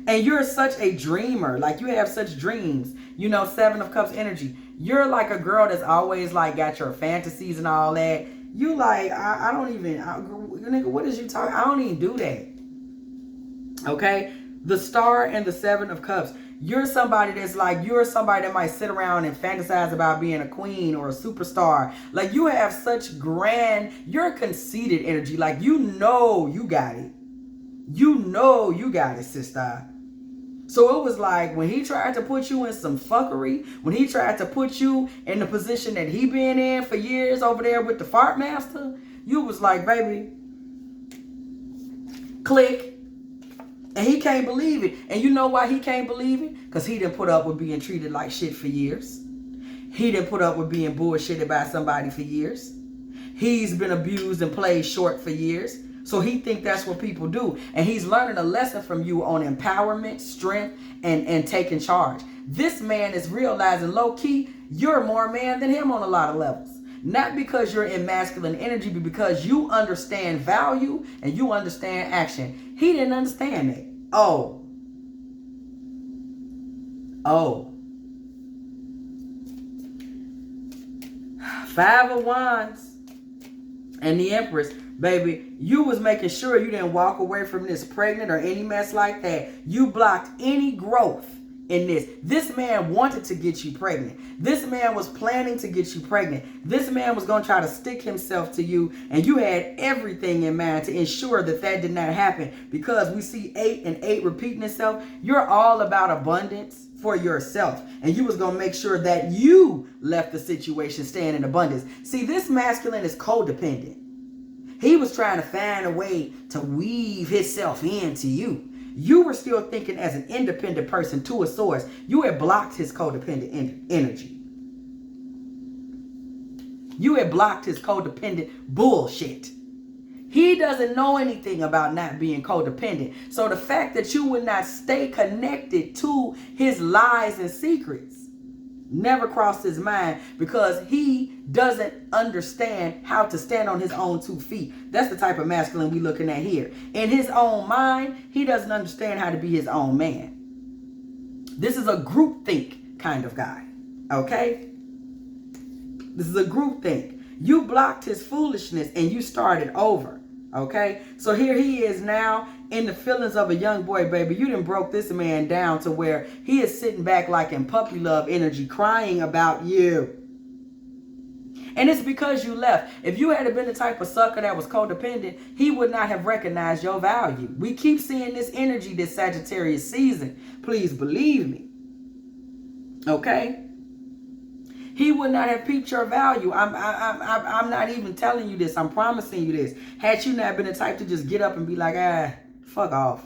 And you're such a dreamer. Like, you have such dreams. You know, Seven of Cups energy. You're like a girl that's always like got your fantasies and all that. You like, I don't even, nigga, what is you talking? I don't even do that. Okay? The Star and the Seven of Cups. You're somebody that's like, you're somebody that might sit around and fantasize about being a queen or a superstar. Like, you have such grand, you're a conceited energy. Like, you know you got it. You know you got it, sister. So it was like, when he tried to put you in some fuckery, when he tried to put you in the position that he been in for years over there with the fart master, you was like, baby, click. And he can't believe it. And you know why he can't believe it? Because he didn't put up with being treated like shit for years. He didn't put up with being bullshitted by somebody for years. He's been abused and played short for years. So he think that's what people do. And he's learning a lesson from you on empowerment, strength, and taking charge. This man is realizing, low-key, you're more man than him on a lot of levels. Not because you're in masculine energy, but because you understand value and you understand action. He didn't understand that. Oh. 5 of Wands and the Empress. Baby, you was making sure you didn't walk away from this pregnant or any mess like that. You blocked any growth in this. This man wanted to get you pregnant. This man was planning to get you pregnant. This man was going to try to stick himself to you, and you had everything in mind to ensure that that did not happen, because we see 8 and 8 repeating itself. You're all about abundance for yourself, and you was going to make sure that you left the situation staying in abundance. See, this masculine is codependent. He was trying to find a way to weave himself into you. You were still thinking as an independent person to a source. You had blocked his codependent energy. You had blocked his codependent bullshit. He doesn't know anything about not being codependent. So the fact that you would not stay connected to his lies and secrets never crossed his mind, because he doesn't understand how to stand on his own 2 feet. That's the type of masculine we looking at here. In his own mind, he doesn't understand how to be his own man. This is a groupthink kind of guy. Okay? This is a groupthink. You blocked his foolishness and you started over. Okay? So here he is now in the feelings of a young boy, baby. You done broke this man down to where he is sitting back like in puppy love energy, crying about you. And it's because you left. If you had been the type of sucker that was codependent, he would not have recognized your value. We keep seeing this energy this Sagittarius season. Please believe me. Okay? He would not have peeped your value. I'm not even telling you this. I'm promising you this. Had you not been the type to just get up and be like, fuck off.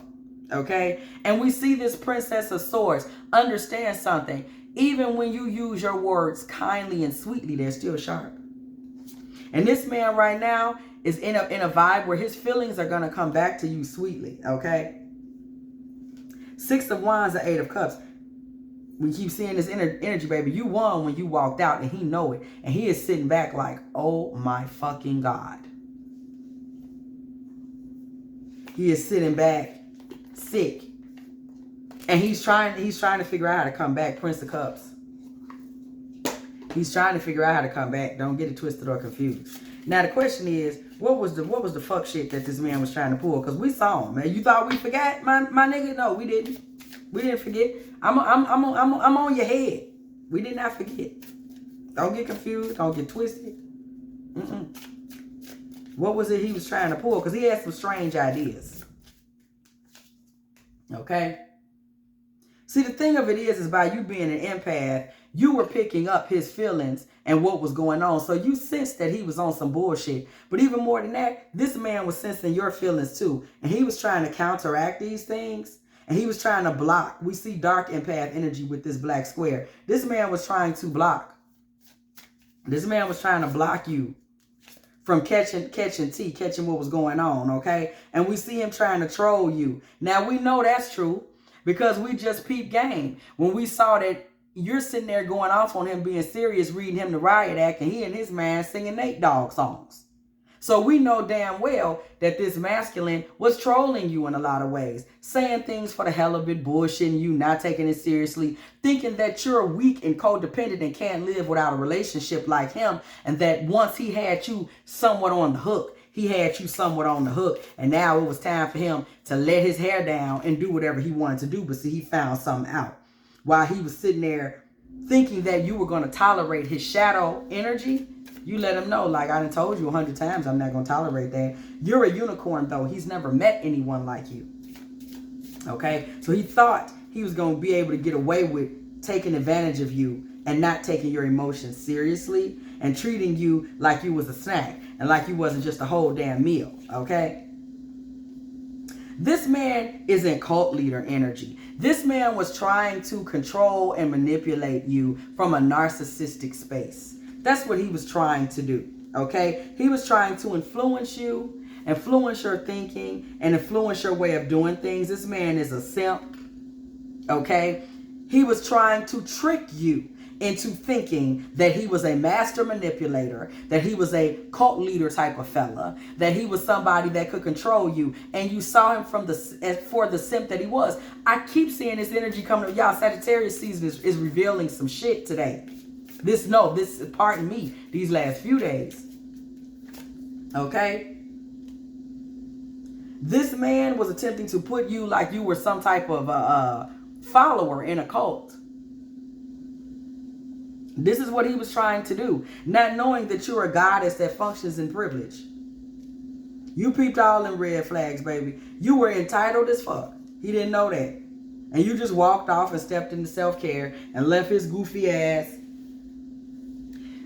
Okay? And we see this Princess of Swords. Understand something. Even when you use your words kindly and sweetly, they're still sharp. And this man right now is in a vibe where his feelings are going to come back to you sweetly. Okay? 6 of Wands and 8 of Cups. We keep seeing this energy, baby. You won when you walked out, and he know it. And he is sitting back like, oh my fucking God. He is sitting back sick. And he's trying to figure out how to come back. Prince of Cups. He's trying to figure out how to come back. Don't get it twisted or confused. Now the question is, what was the fuck shit that this man was trying to pull? Because we saw him, man. You thought we forgot, my nigga? No, we didn't. We didn't forget. I'm on your head. We did not forget. Don't get confused. Don't get twisted. What was it he was trying to pull? Because he had some strange ideas. Okay? See, the thing of it is by you being an empath, you were picking up his feelings and what was going on. So you sensed that he was on some bullshit. But even more than that, this man was sensing your feelings too. And he was trying to counteract these things. And he was trying to block. We see dark empath energy with this black square. This man was trying to block. This man was trying to block you from catching what was going on, okay? And we see him trying to troll you. Now, we know that's true because we just peeped game. When we saw that you're sitting there going off on him being serious, reading him the riot act, and he and his man singing Nate Dogg songs. So we know damn well that this masculine was trolling you in a lot of ways, saying things for the hell of it, bullshitting you, not taking it seriously, thinking that you're weak and codependent and can't live without a relationship like him, and that once he had you somewhat on the hook, he had you somewhat on the hook, and now it was time for him to let his hair down and do whatever he wanted to do. But see, he found something out while he was sitting there thinking that you were going to tolerate his shadow energy. You let him know, like I done told you 100 times, I'm not going to tolerate that. You're a unicorn, though. He's never met anyone like you. Okay? So he thought he was going to be able to get away with taking advantage of you and not taking your emotions seriously and treating you like you was a snack and like you wasn't just a whole damn meal. Okay? This man is in cult leader energy. This man was trying to control and manipulate you from a narcissistic space. That's what he was trying to do, okay? He was trying to influence you, influence your thinking, and influence your way of doing things. This man is a simp, okay? He was trying to trick you into thinking that he was a master manipulator, that he was a cult leader type of fella, that he was somebody that could control you, and you saw him for the simp that he was. I keep seeing this energy coming up. Y'all, Sagittarius season is revealing some shit today. Pardon me, these last few days. Okay? This man was attempting to put you like you were some type of follower in a cult. This is what he was trying to do, not knowing that you're a goddess that functions in privilege. You peeped all them red flags, baby. You were entitled as fuck. He didn't know that. And you just walked off and stepped into self-care and left his goofy ass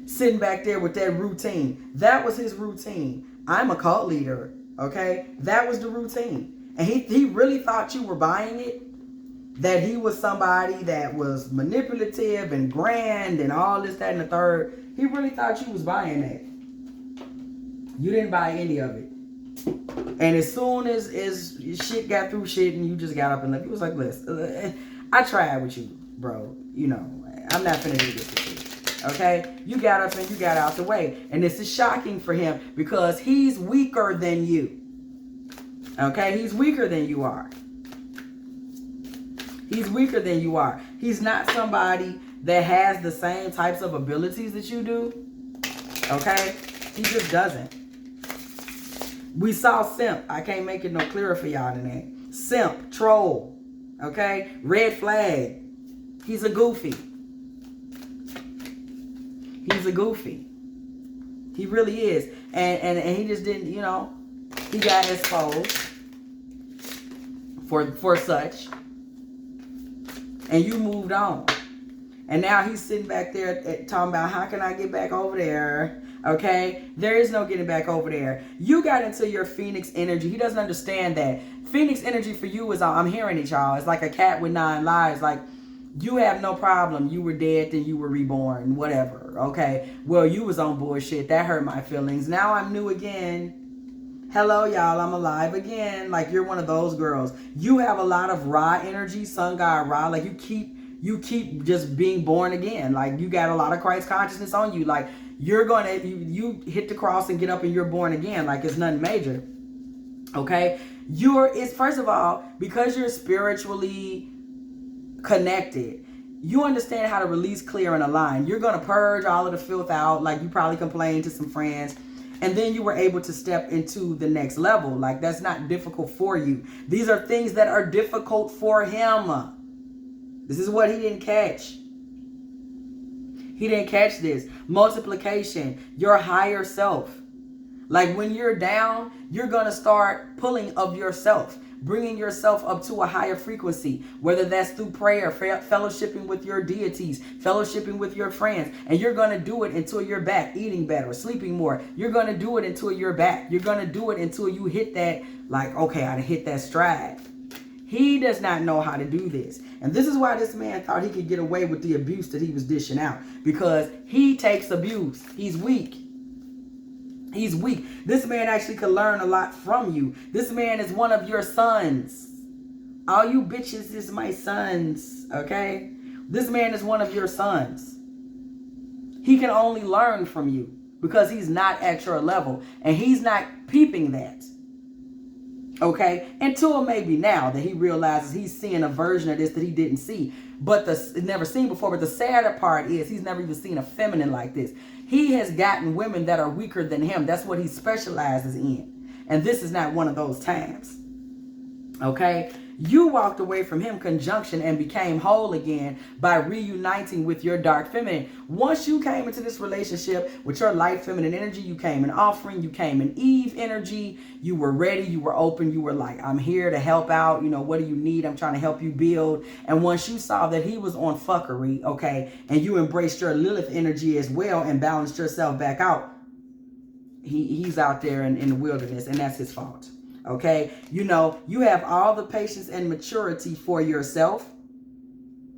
sitting back there with that routine. That was his routine. I'm a cult leader, okay? That was the routine. And he really thought you were buying it, that he was somebody that was manipulative and grand and all this, that, and the third. He really thought you was buying that. You didn't buy any of it. And as soon as shit got through shit and you just got up and left, he was like, listen, I tried with you, bro. You know, I'm not finna do this with you. Okay? You got up and you got out the way. And this is shocking for him because he's weaker than you. Okay? He's weaker than you are. He's weaker than you are. He's not somebody that has the same types of abilities that you do. Okay? He just doesn't. We saw simp. I can't make it no clearer for y'all than that. Simp, troll. Okay? Red flag. He's a goofy. He's a goofy. He really is. And he just didn't, you know, he got exposed for such. And you moved on. And now he's sitting back there talking about, how can I get back over there? Okay? There is no getting back over there. You got into your Phoenix energy. He doesn't understand that. Phoenix energy for you is, I'm hearing it, y'all. It's like a cat with 9 lives. Like, you have no problem. You were dead, then you were reborn. Whatever. Okay? Well, you was on bullshit. That hurt my feelings. Now I'm new again. Hello, y'all. I'm alive again. Like, you're one of those girls. You have a lot of Ra energy. Sun God Ra. Like, you keep just being born again. Like, you got a lot of Christ consciousness on you. Like, you're gonna, you hit the cross and get up and you're born again. Like, it's nothing major. Okay? It's first of all, because you're spiritually connected, you understand how to release, clear, and align. You're gonna purge all of the filth out. Like, you probably complained to some friends. And then you were able to step into the next level. Like, that's not difficult for you. These are things that are difficult for him. This is what he didn't catch. He didn't catch this. Multiplication, your higher self. Like, when you're down, you're going to start pulling of yourself, bringing yourself up to a higher frequency, whether that's through prayer, fellowshipping with your deities, fellowshipping with your friends. And you're going to do it until you're back, eating better, sleeping more. You're going to do it until you're back. You're going to do it until you hit that, like, okay, I hit that stride. He does not know how to do this. And this is why this man thought he could get away with the abuse that he was dishing out. Because he takes abuse. He's weak. He's weak. This man actually could learn a lot from you. This man is one of your sons. All you bitches is my sons. Okay? This man is one of your sons. He can only learn from you because he's not at your level. And he's not peeping that. Okay? Until maybe now that he realizes he's seeing a version of this that he didn't see. But never seen before. But the sadder part is he's never even seen a feminine like this. He has gotten women that are weaker than him. That's what he specializes in. And this is not one of those times. Okay? You walked away from him conjunction and became whole again by reuniting with your dark feminine. Once you came into this relationship with your light feminine energy, you came in offering, you came in Eve energy, you were ready, you were open, you were like, I'm here to help out, you know, what do you need? I'm trying to help you build. And once you saw that he was on fuckery, okay, and you embraced your Lilith energy as well and balanced yourself back out, he's out there in the wilderness, and that's his fault. Okay, you know, you have all the patience and maturity for yourself.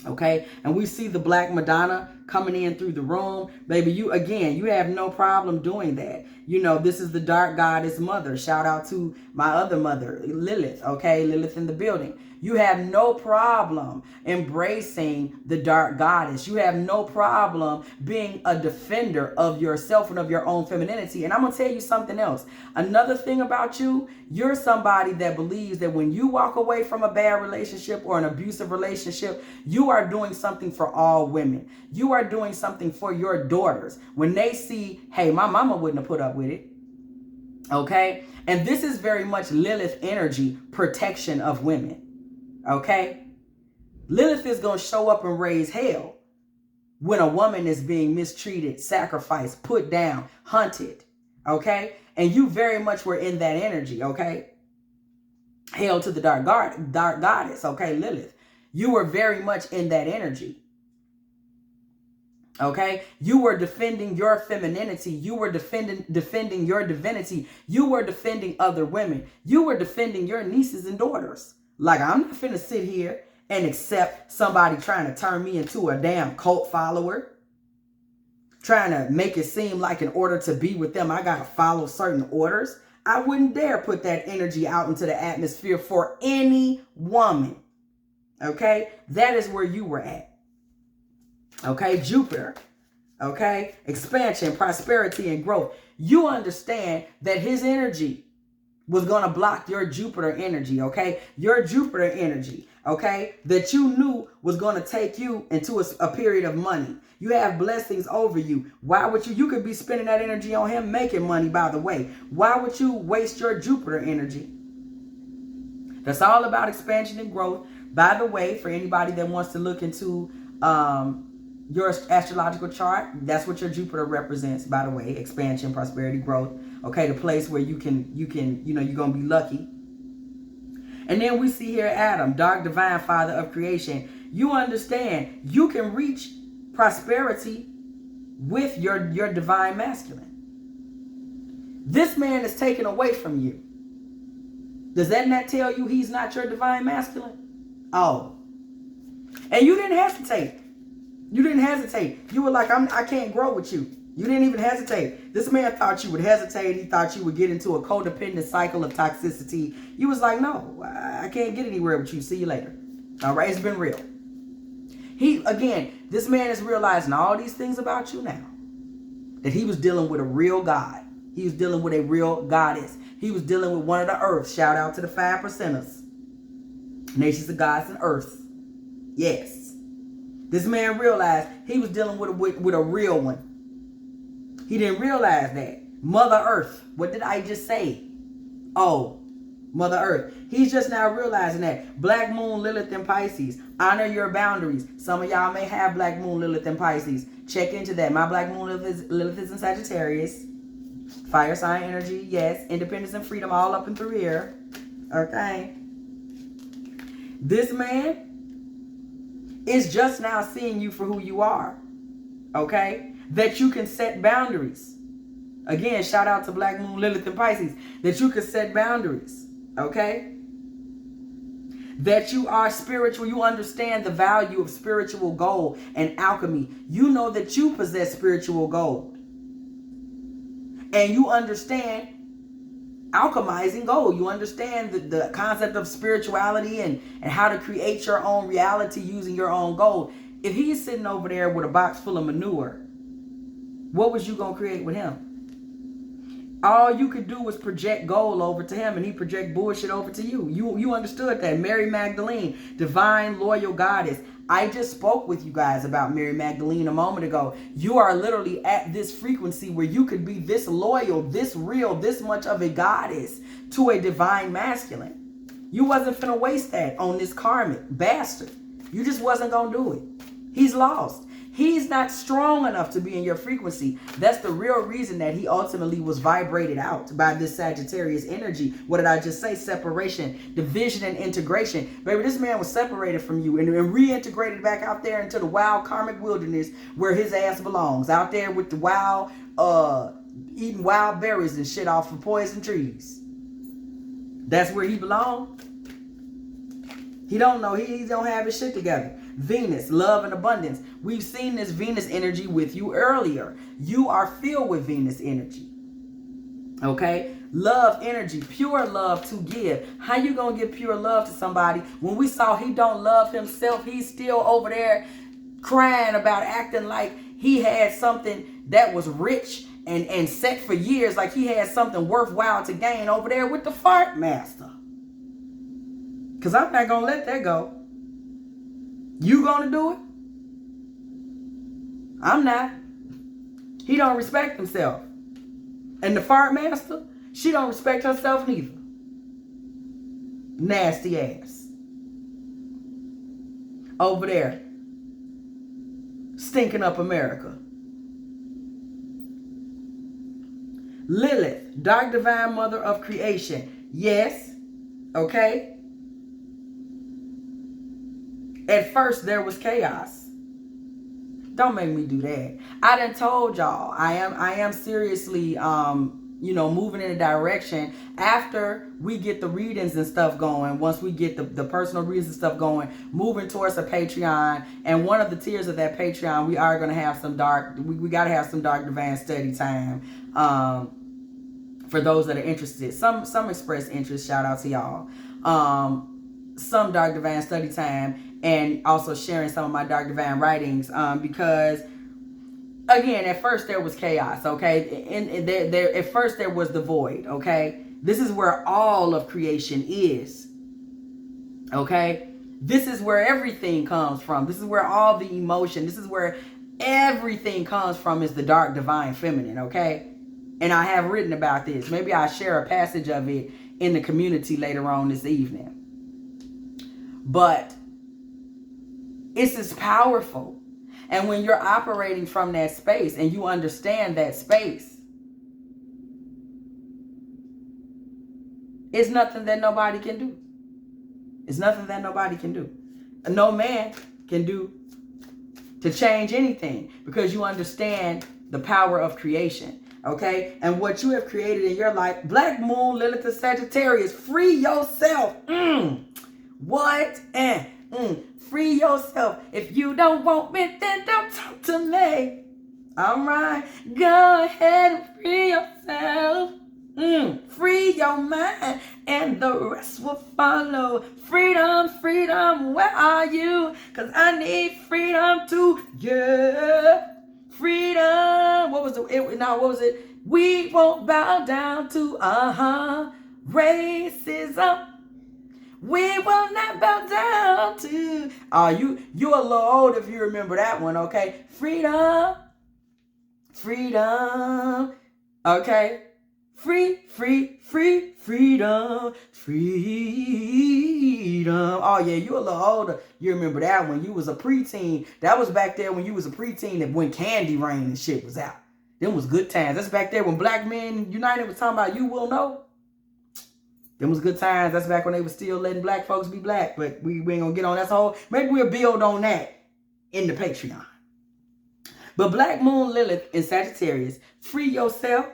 Okay, and we see the Black Madonna coming in through the room. Baby, you have no problem doing that. You know, this is the dark goddess mother. Shout out to my other mother, Lilith. Okay, Lilith in the building. You have no problem embracing the dark goddess. You have no problem being a defender of yourself and of your own femininity. And I'm going to tell you something else. Another thing about you, you're somebody that believes that when you walk away from a bad relationship or an abusive relationship, you are doing something for all women. You are doing something for your daughters. When they see, hey, my mama wouldn't have put up with it. Okay? And this is very much Lilith energy, protection of women. Okay? Lilith is going to show up and raise hell when a woman is being mistreated, sacrificed, put down, hunted. Okay? And you very much were in that energy. Okay? Hail to the dark goddess. Okay, Lilith. You were very much in that energy. Okay? You were defending your femininity. You were defending your divinity. You were defending other women. You were defending your nieces and daughters. Like, I'm not finna sit here and accept somebody trying to turn me into a damn cult follower. Trying to make it seem like in order to be with them, I gotta follow certain orders. I wouldn't dare put that energy out into the atmosphere for any woman. Okay? That is where you were at. Okay? Jupiter. Okay? Expansion, prosperity, and growth. You understand that his energy was going to block your Jupiter energy, okay? Your Jupiter energy, okay? That you knew was going to take you into a period of money. You have blessings over you. Why would you could be spending that energy on him making money, by the way. Why would you waste your Jupiter energy? That's all about expansion and growth. By the way, for anybody that wants to look into your astrological chart, that's what your Jupiter represents, by the way. Expansion, prosperity, growth. Okay, the place where you can, you're going to be lucky. And then we see here Adam, dark divine father of creation. You understand, you can reach prosperity with your divine masculine. This man is taken away from you. Does that not tell you he's not your divine masculine? Oh. And you didn't hesitate. You didn't hesitate. You were like, I can't grow with you. You didn't even hesitate. This man thought you would hesitate. He thought you would get into a codependent cycle of toxicity. You was like, no, I can't get anywhere with you. See you later. All right, it's been real. This man is realizing all these things about you now. That he was dealing with a real God. He was dealing with a real goddess. He was dealing with one of the earths. Shout out to the 5%ers. Nations of gods and earth. Yes. This man realized he was dealing with a real one. He didn't realize that. Mother Earth. What did I just say? Oh, Mother Earth. He's just now realizing that. Black Moon, Lilith, and Pisces. Honor your boundaries. Some of y'all may have Black Moon, Lilith, and Pisces. Check into that. My Black Moon, Lilith is in Sagittarius. Fire sign energy. Yes. Independence and freedom all up and through here. Okay. This man is just now seeing you for who you are. Okay. That you can set boundaries. Again, shout out to Black Moon, Lilith, and Pisces. That you can set boundaries. Okay? That you are spiritual. You understand the value of spiritual gold and alchemy. You know that you possess spiritual gold. And you understand alchemizing gold. You understand the concept of spirituality and how to create your own reality using your own gold. If he's sitting over there with a box full of manure, what was you going to create with him? All you could do was project gold over to him, and he project bullshit over to you. You understood that. Mary Magdalene, divine loyal goddess. I just spoke with you guys about Mary Magdalene a moment ago. You are literally at this frequency where you could be this loyal, this real, this much of a goddess to a divine masculine. You wasn't finna waste that on this karmic bastard. You just wasn't gonna do it. He's lost. He's not strong enough to be in your frequency. That's the real reason that he ultimately was vibrated out by this Sagittarius energy. What did I just say? Separation, division, and integration. Baby, this man was separated from you and reintegrated back out there into the wild karmic wilderness where his ass belongs. Out there with the wild, eating wild berries and shit off of poison trees. That's where he belongs. He don't know. He don't have his shit together. Venus, love and abundance. We've seen this Venus energy with you earlier. You are filled with Venus energy. Okay? Love energy, pure love to give. How you gonna give pure love to somebody when we saw he don't love himself? He's still over there crying about acting like he had something that was rich and set for years, like he had something worthwhile to gain over there with the fart master. Because I'm not gonna let that go. You gonna do it? I'm not. He don't respect himself. And the fart master, she don't respect herself neither. Nasty ass. Over there. Stinking up America. Lilith, dark divine mother of creation. Yes. Okay. At first, there was chaos. Don't make me do that. I done told y'all, I am seriously, moving in a direction after we get the readings and stuff going. Once we get the personal readings and stuff going, moving towards a Patreon. And one of the tiers of that Patreon, we are going to have some we got to have some dark divine study time. For those that are interested. Some express interest. Shout out to y'all. Some dark divine study time. And also sharing some of my dark divine writings, because again, at first there was chaos, okay, and there at first there was the void, okay. This is where all of creation is, okay. This is where everything comes from. This is where all the emotion, this is where everything comes from, is the dark divine feminine, okay. And I have written about this. Maybe I'll share a passage of it in the community later on this evening. But it's as powerful. And when you're operating from that space and you understand that space, it's nothing that nobody can do. It's nothing that nobody can do. No man can do to change anything, because you understand the power of creation. Okay? And what you have created in your life, Black Moon, Lilith, and Sagittarius, free yourself. What? Free yourself. If you don't want me, then don't talk to me. All right. Go ahead and free yourself. Free your mind and the rest will follow. Freedom, freedom, where are you? Because I need freedom too. Yeah. Freedom. What was it? We won't bow down to racism. We will not bow down to. You a little old if you remember that one, okay? Freedom. Freedom. Okay? Freedom. Freedom. Oh yeah, you a little older. You remember that one. You was a preteen. That was back there when you was a preteen, and when Candy Rain and shit was out. Them was good times. That's back there when Black Men United was talking about You Will Know. Them was good times. That's back when they was still letting black folks be black. But we ain't gonna get on that whole. Maybe we'll build on that in the Patreon. But Black Moon, Lilith, and Sagittarius, free yourself.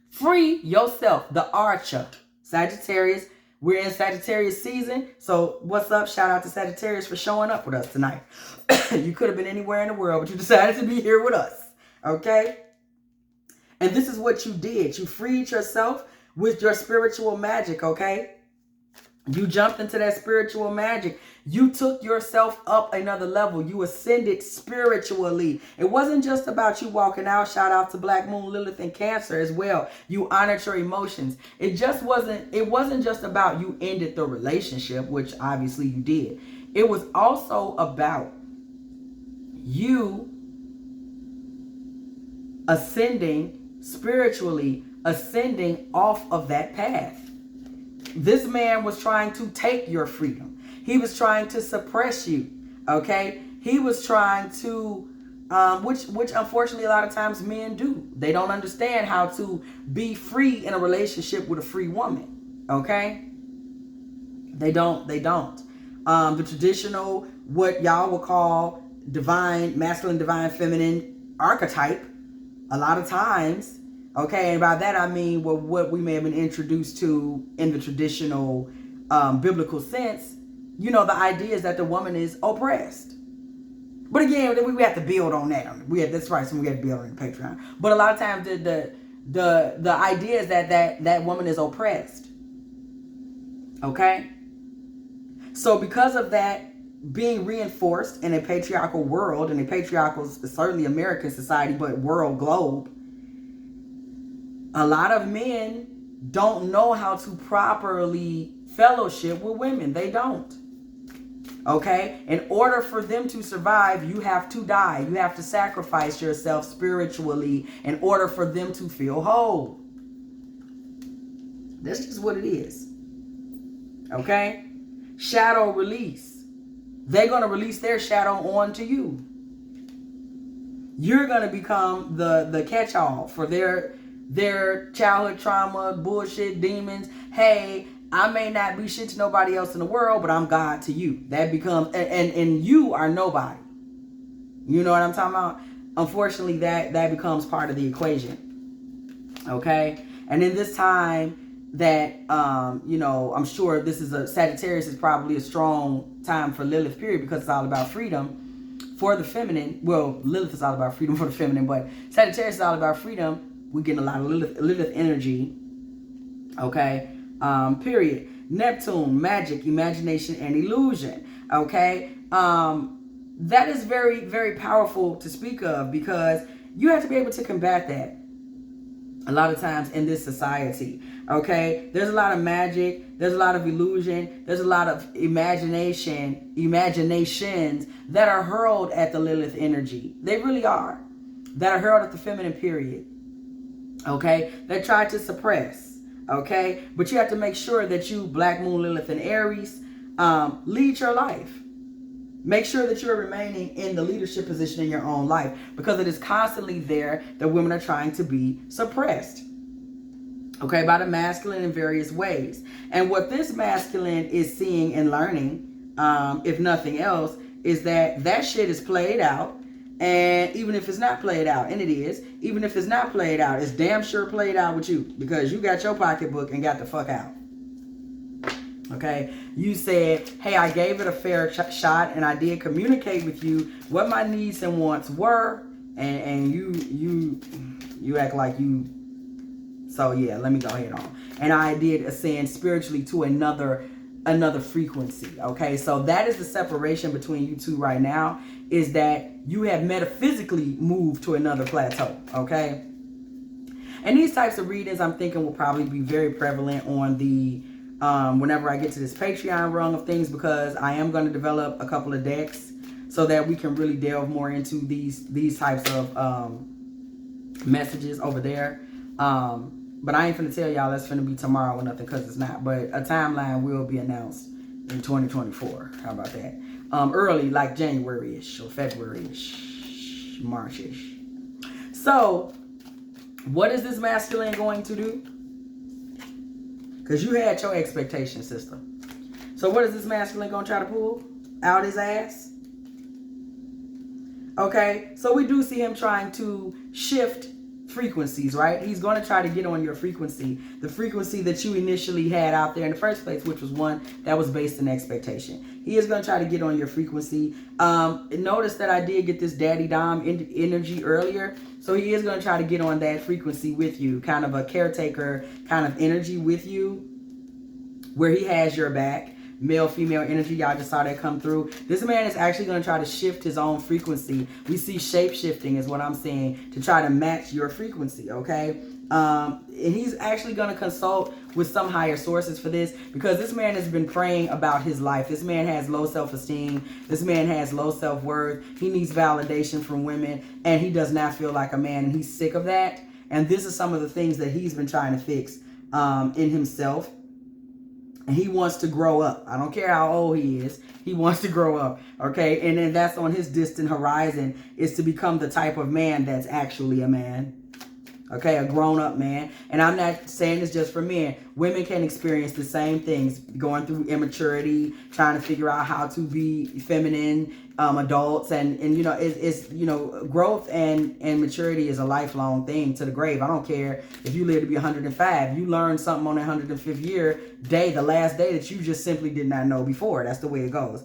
Free yourself. The Archer. Sagittarius. We're in Sagittarius season. So what's up? Shout out to Sagittarius for showing up with us tonight. You could have been anywhere in the world, but you decided to be here with us. Okay? And this is what you did. You freed yourself with your spiritual magic, okay? You jumped into that spiritual magic. You took yourself up another level. You ascended spiritually. It wasn't just about you walking out. Shout out to Black Moon, Lilith, and Cancer as well. You honored your emotions. It wasn't just about you ended the relationship, which obviously you did. It was also about you ascending spiritually, ascending off of that path. This man was trying to take your freedom. He was trying to suppress you. Okay? He was trying to, which unfortunately a lot of times men do. They don't understand how to be free in a relationship with a free woman. Okay? They don't. The traditional, what y'all would call divine, masculine, divine, feminine archetype, a lot of times, okay, and by that I mean what we may have been introduced to in the traditional biblical sense, you know, the idea is that the woman is oppressed. But again, we have to build on that. That's right, so we have to build on the Patreon. But a lot of times the idea is that woman is oppressed. Okay? So because of that being reinforced in a patriarchal world, in a patriarchal, certainly American society, but world globe, a lot of men don't know how to properly fellowship with women. They don't. Okay? In order for them to survive, you have to die. You have to sacrifice yourself spiritually in order for them to feel whole. That's just what it is. Okay? Shadow release. They're going to release their shadow onto you. You're going to become the catch-all for their childhood trauma, bullshit, demons. Hey, I may not be shit to nobody else in the world, but I'm God to you. That becomes, and you are nobody. You know what I'm talking about? Unfortunately, that becomes part of the equation. Okay? And in this time that, you know, I'm sure this is Sagittarius is probably a strong time for Lilith period because it's all about freedom for the feminine. Well, Lilith is all about freedom for the feminine, but Sagittarius is all about freedom. We're getting a lot of Lilith energy. Okay? Period. Neptune, magic, imagination, and illusion. Okay? That is very, very powerful to speak of because you have to be able to combat that a lot of times in this society. Okay? There's a lot of magic. There's a lot of illusion. There's a lot of imaginations that are hurled at the Lilith energy. They really are. That are hurled at the feminine period. Okay? That try to suppress. Okay? But you have to make sure that you, Black Moon, Lilith, and Aries, lead your life. Make sure that you're remaining in the leadership position in your own life because it is constantly there that women are trying to be suppressed. Okay? By the masculine in various ways. And what this masculine is seeing and learning, if nothing else, is that shit is played out. And even if it's not played out, and it is, even if it's not played out, it's damn sure played out with you because you got your pocketbook and got the fuck out. Okay? You said, hey, I gave it a fair shot and I did communicate with you what my needs and wants were, and you act like you, so yeah, let me go ahead on. And I did ascend spiritually to another frequency. Okay? So that is the separation between you two right now, is that you have metaphysically moved to another plateau. Okay? And these types of readings I'm thinking will probably be very prevalent on the whenever I get to this Patreon rung of things, because I am going to develop a couple of decks so that we can really delve more into these types of messages over there. But I ain't finna tell y'all that's finna be tomorrow or nothing, because it's not. But a timeline will be announced in 2024. How about that? Early, like January-ish or February-ish, March-ish. So, what is this masculine going to do? Because you had your expectation system. So what is this masculine going to try to pull out his ass? Okay, so we do see him trying to shift frequencies, right? He's going to try to get on your frequency, the frequency that you initially had out there in the first place, which was one that was based in expectation. He is going to try to get on your frequency. Notice that I did get this daddy dom energy earlier, so he is going to try to get on that frequency with you, kind of a caretaker kind of energy with you. where he has your back. Male, female energy, y'all just saw that come through. This man is actually going to try to shift his own frequency. We see shape shifting is what I'm saying, to try to match your frequency, okay? And he's actually going to consult with some higher sources for this, because this man has been praying about his life. This man has low self-esteem. This man has low self-worth. He needs validation from women, and he does not feel like a man, and he's sick of that. And this is some of the things that he's been trying to fix in himself. And he wants to grow up. I don't care how old he is. He wants to grow up, okay? And then that's on his distant horizon, is to become the type of man that's actually a man. Okay, a grown-up man. And I'm not saying this just for men. Women can experience the same things, going through immaturity, trying to figure out how to be feminine adults. And you know, it's you know, growth and maturity is a lifelong thing to the grave. I don't care if you live to be 105. You learn something on that 105th year day, the last day, that you just simply did not know before. That's the way it goes.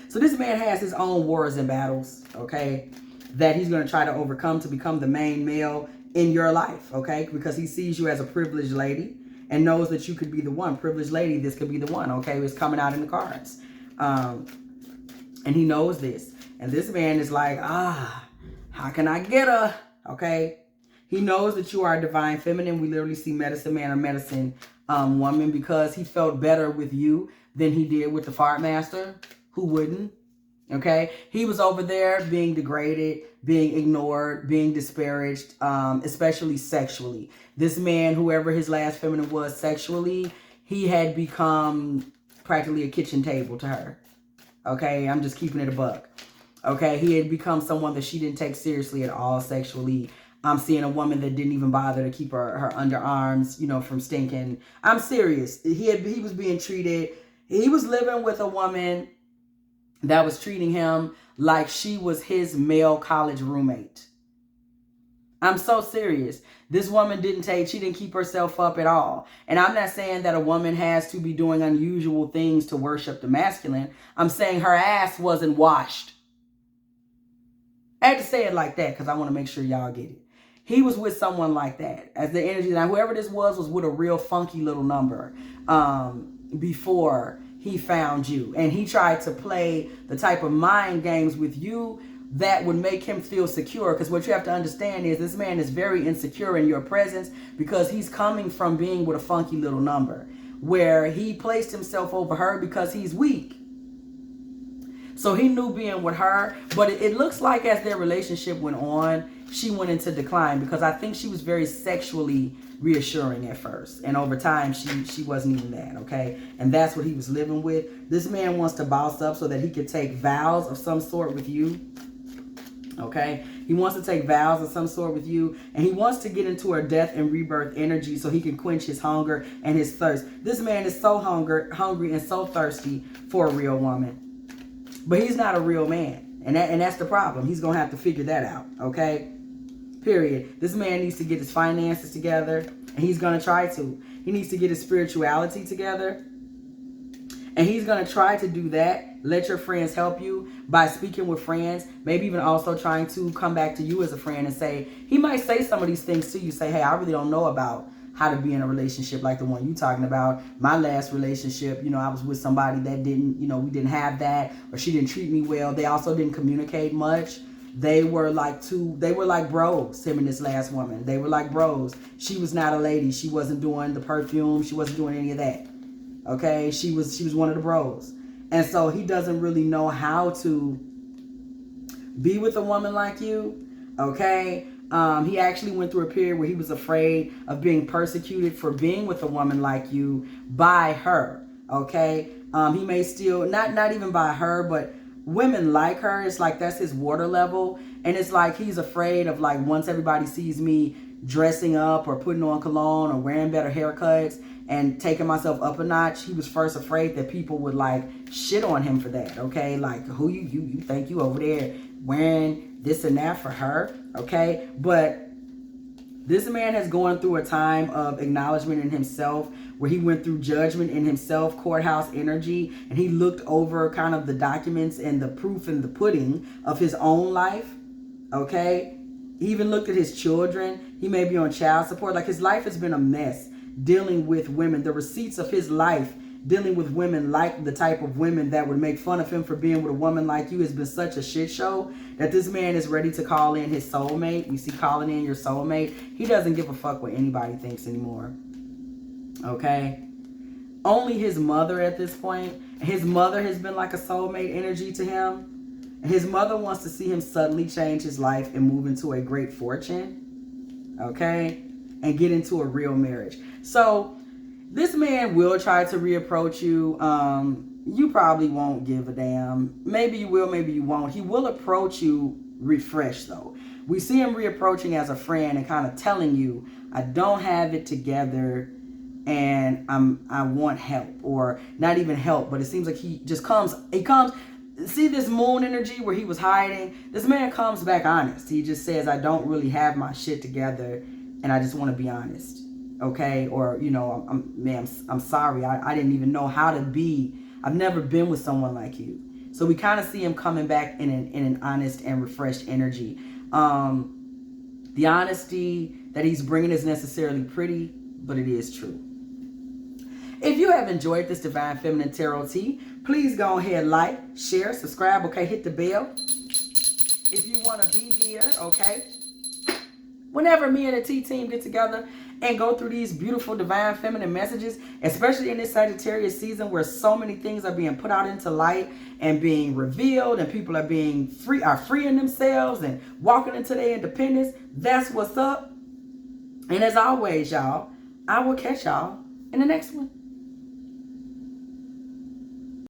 So this man has his own wars and battles, okay, that he's going to try to overcome to become the main male in your life, okay? Because he sees you as a privileged lady and knows that you could be the one. Privileged lady, this could be the one, okay? It's coming out in the cards. And he knows this. And this man is like, how can I get her? Okay? He knows that you are a divine feminine. We literally see medicine man or medicine woman, because he felt better with you than he did with the fart master. Who wouldn't? Okay, he was over there being degraded, being ignored, being disparaged, especially sexually. This man, whoever his last feminine was sexually, he had become practically a kitchen table to her. Okay, I'm just keeping it a buck. Okay, he had become someone that she didn't take seriously at all sexually. I'm seeing a woman that didn't even bother to keep her underarms, you know, from stinking. I'm serious. He was being treated. He was living with a woman that was treating him like she was his male college roommate. I'm so serious. This woman she didn't keep herself up at all. And I'm not saying that a woman has to be doing unusual things to worship the masculine. I'm saying her ass wasn't washed. I had to say it like that because I want to make sure y'all get it. He was with someone like that. As the energy, now whoever this was with a real funky little number before he found you. And he tried to play the type of mind games with you that would make him feel secure. Because what you have to understand is this man is very insecure in your presence, because he's coming from being with a funky little number where he placed himself over her because he's weak. So he knew being with her, but it looks like as their relationship went on, she went into decline, because I think she was very sexually reassuring at first. And over time, she wasn't even that, okay? And that's what he was living with. This man wants to boss up so that he could take vows of some sort with you, okay? He wants to take vows of some sort with you, and he wants to get into her death and rebirth energy so he can quench his hunger and his thirst. This man is so hungry and so thirsty for a real woman. But he's not a real man. And that's the problem. He's going to have to figure that out, okay? Period. This man needs to get his finances together, and he's going to try to. He needs to get his spirituality together, and he's going to try to do that. Let your friends help you by speaking with friends, maybe even also trying to come back to you as a friend and say, he might say some of these things to you. Say, hey, I really don't know about how to be in a relationship like the one you're talking about. My last relationship, you know, I was with somebody that didn't, you know, we didn't have that, or she didn't treat me well. They also didn't communicate much. They were like bros, him and this last woman. They were like bros. She was not a lady. She wasn't doing the perfume. She wasn't doing any of that. Okay? She was one of the bros. And so he doesn't really know how to be with a woman like you. Okay? He actually went through a period where he was afraid of being persecuted for being with a woman like you by her. Okay? He may still, not even by her, but women like her. It's like that's his water level. And it's like he's afraid of, like, once everybody sees me dressing up or putting on cologne or wearing better haircuts and taking myself up a notch, he was first afraid that people would, like, shit on him for that. Okay? Like, who you think you over there wearing this and that for her? Okay? But this man has gone through a time of acknowledgement in himself, where he went through judgment in himself, courthouse energy, and he looked over kind of the documents and the proof and the pudding of his own life. Okay? He even looked at his children. He may be on child support. Like, his life has been a mess. dealing with women, the receipts of his life dealing with women, like the type of women that would make fun of him for being with a woman like you, has been such a shit show that this man is ready to call in his soulmate. You see, calling in your soulmate. He doesn't give a fuck what anybody thinks anymore. Okay? Only his mother at this point. His mother has been like a soulmate energy to him. And his mother wants to see him suddenly change his life and move into a great fortune. Okay? And get into a real marriage. So this man will try to reapproach you. You probably won't give a damn. Maybe you will, maybe you won't. He will approach you refreshed though. We see him reapproaching as a friend and kind of telling you, I don't have it together and I want help. Or not even help, but it seems like he just comes. See this moon energy where he was hiding? This man comes back honest. He just says, I don't really have my shit together and I just want to be honest. Okay, or you know, I'm sorry. I didn't even know how to be. I've never been with someone like you. So we kind of see him coming back in an honest and refreshed energy. The honesty that he's bringing is necessarily pretty, but it is true. If you have enjoyed this Divine Feminine Tarot Tea, please go ahead, like, share, subscribe. Okay, hit the bell if you want to be here. Okay. Whenever me and the T team get together and go through these beautiful divine feminine messages, especially in this Sagittarius season where so many things are being put out into light and being revealed and people are freeing themselves and walking into their independence. That's what's up. And as always, y'all, I will catch y'all in the next one.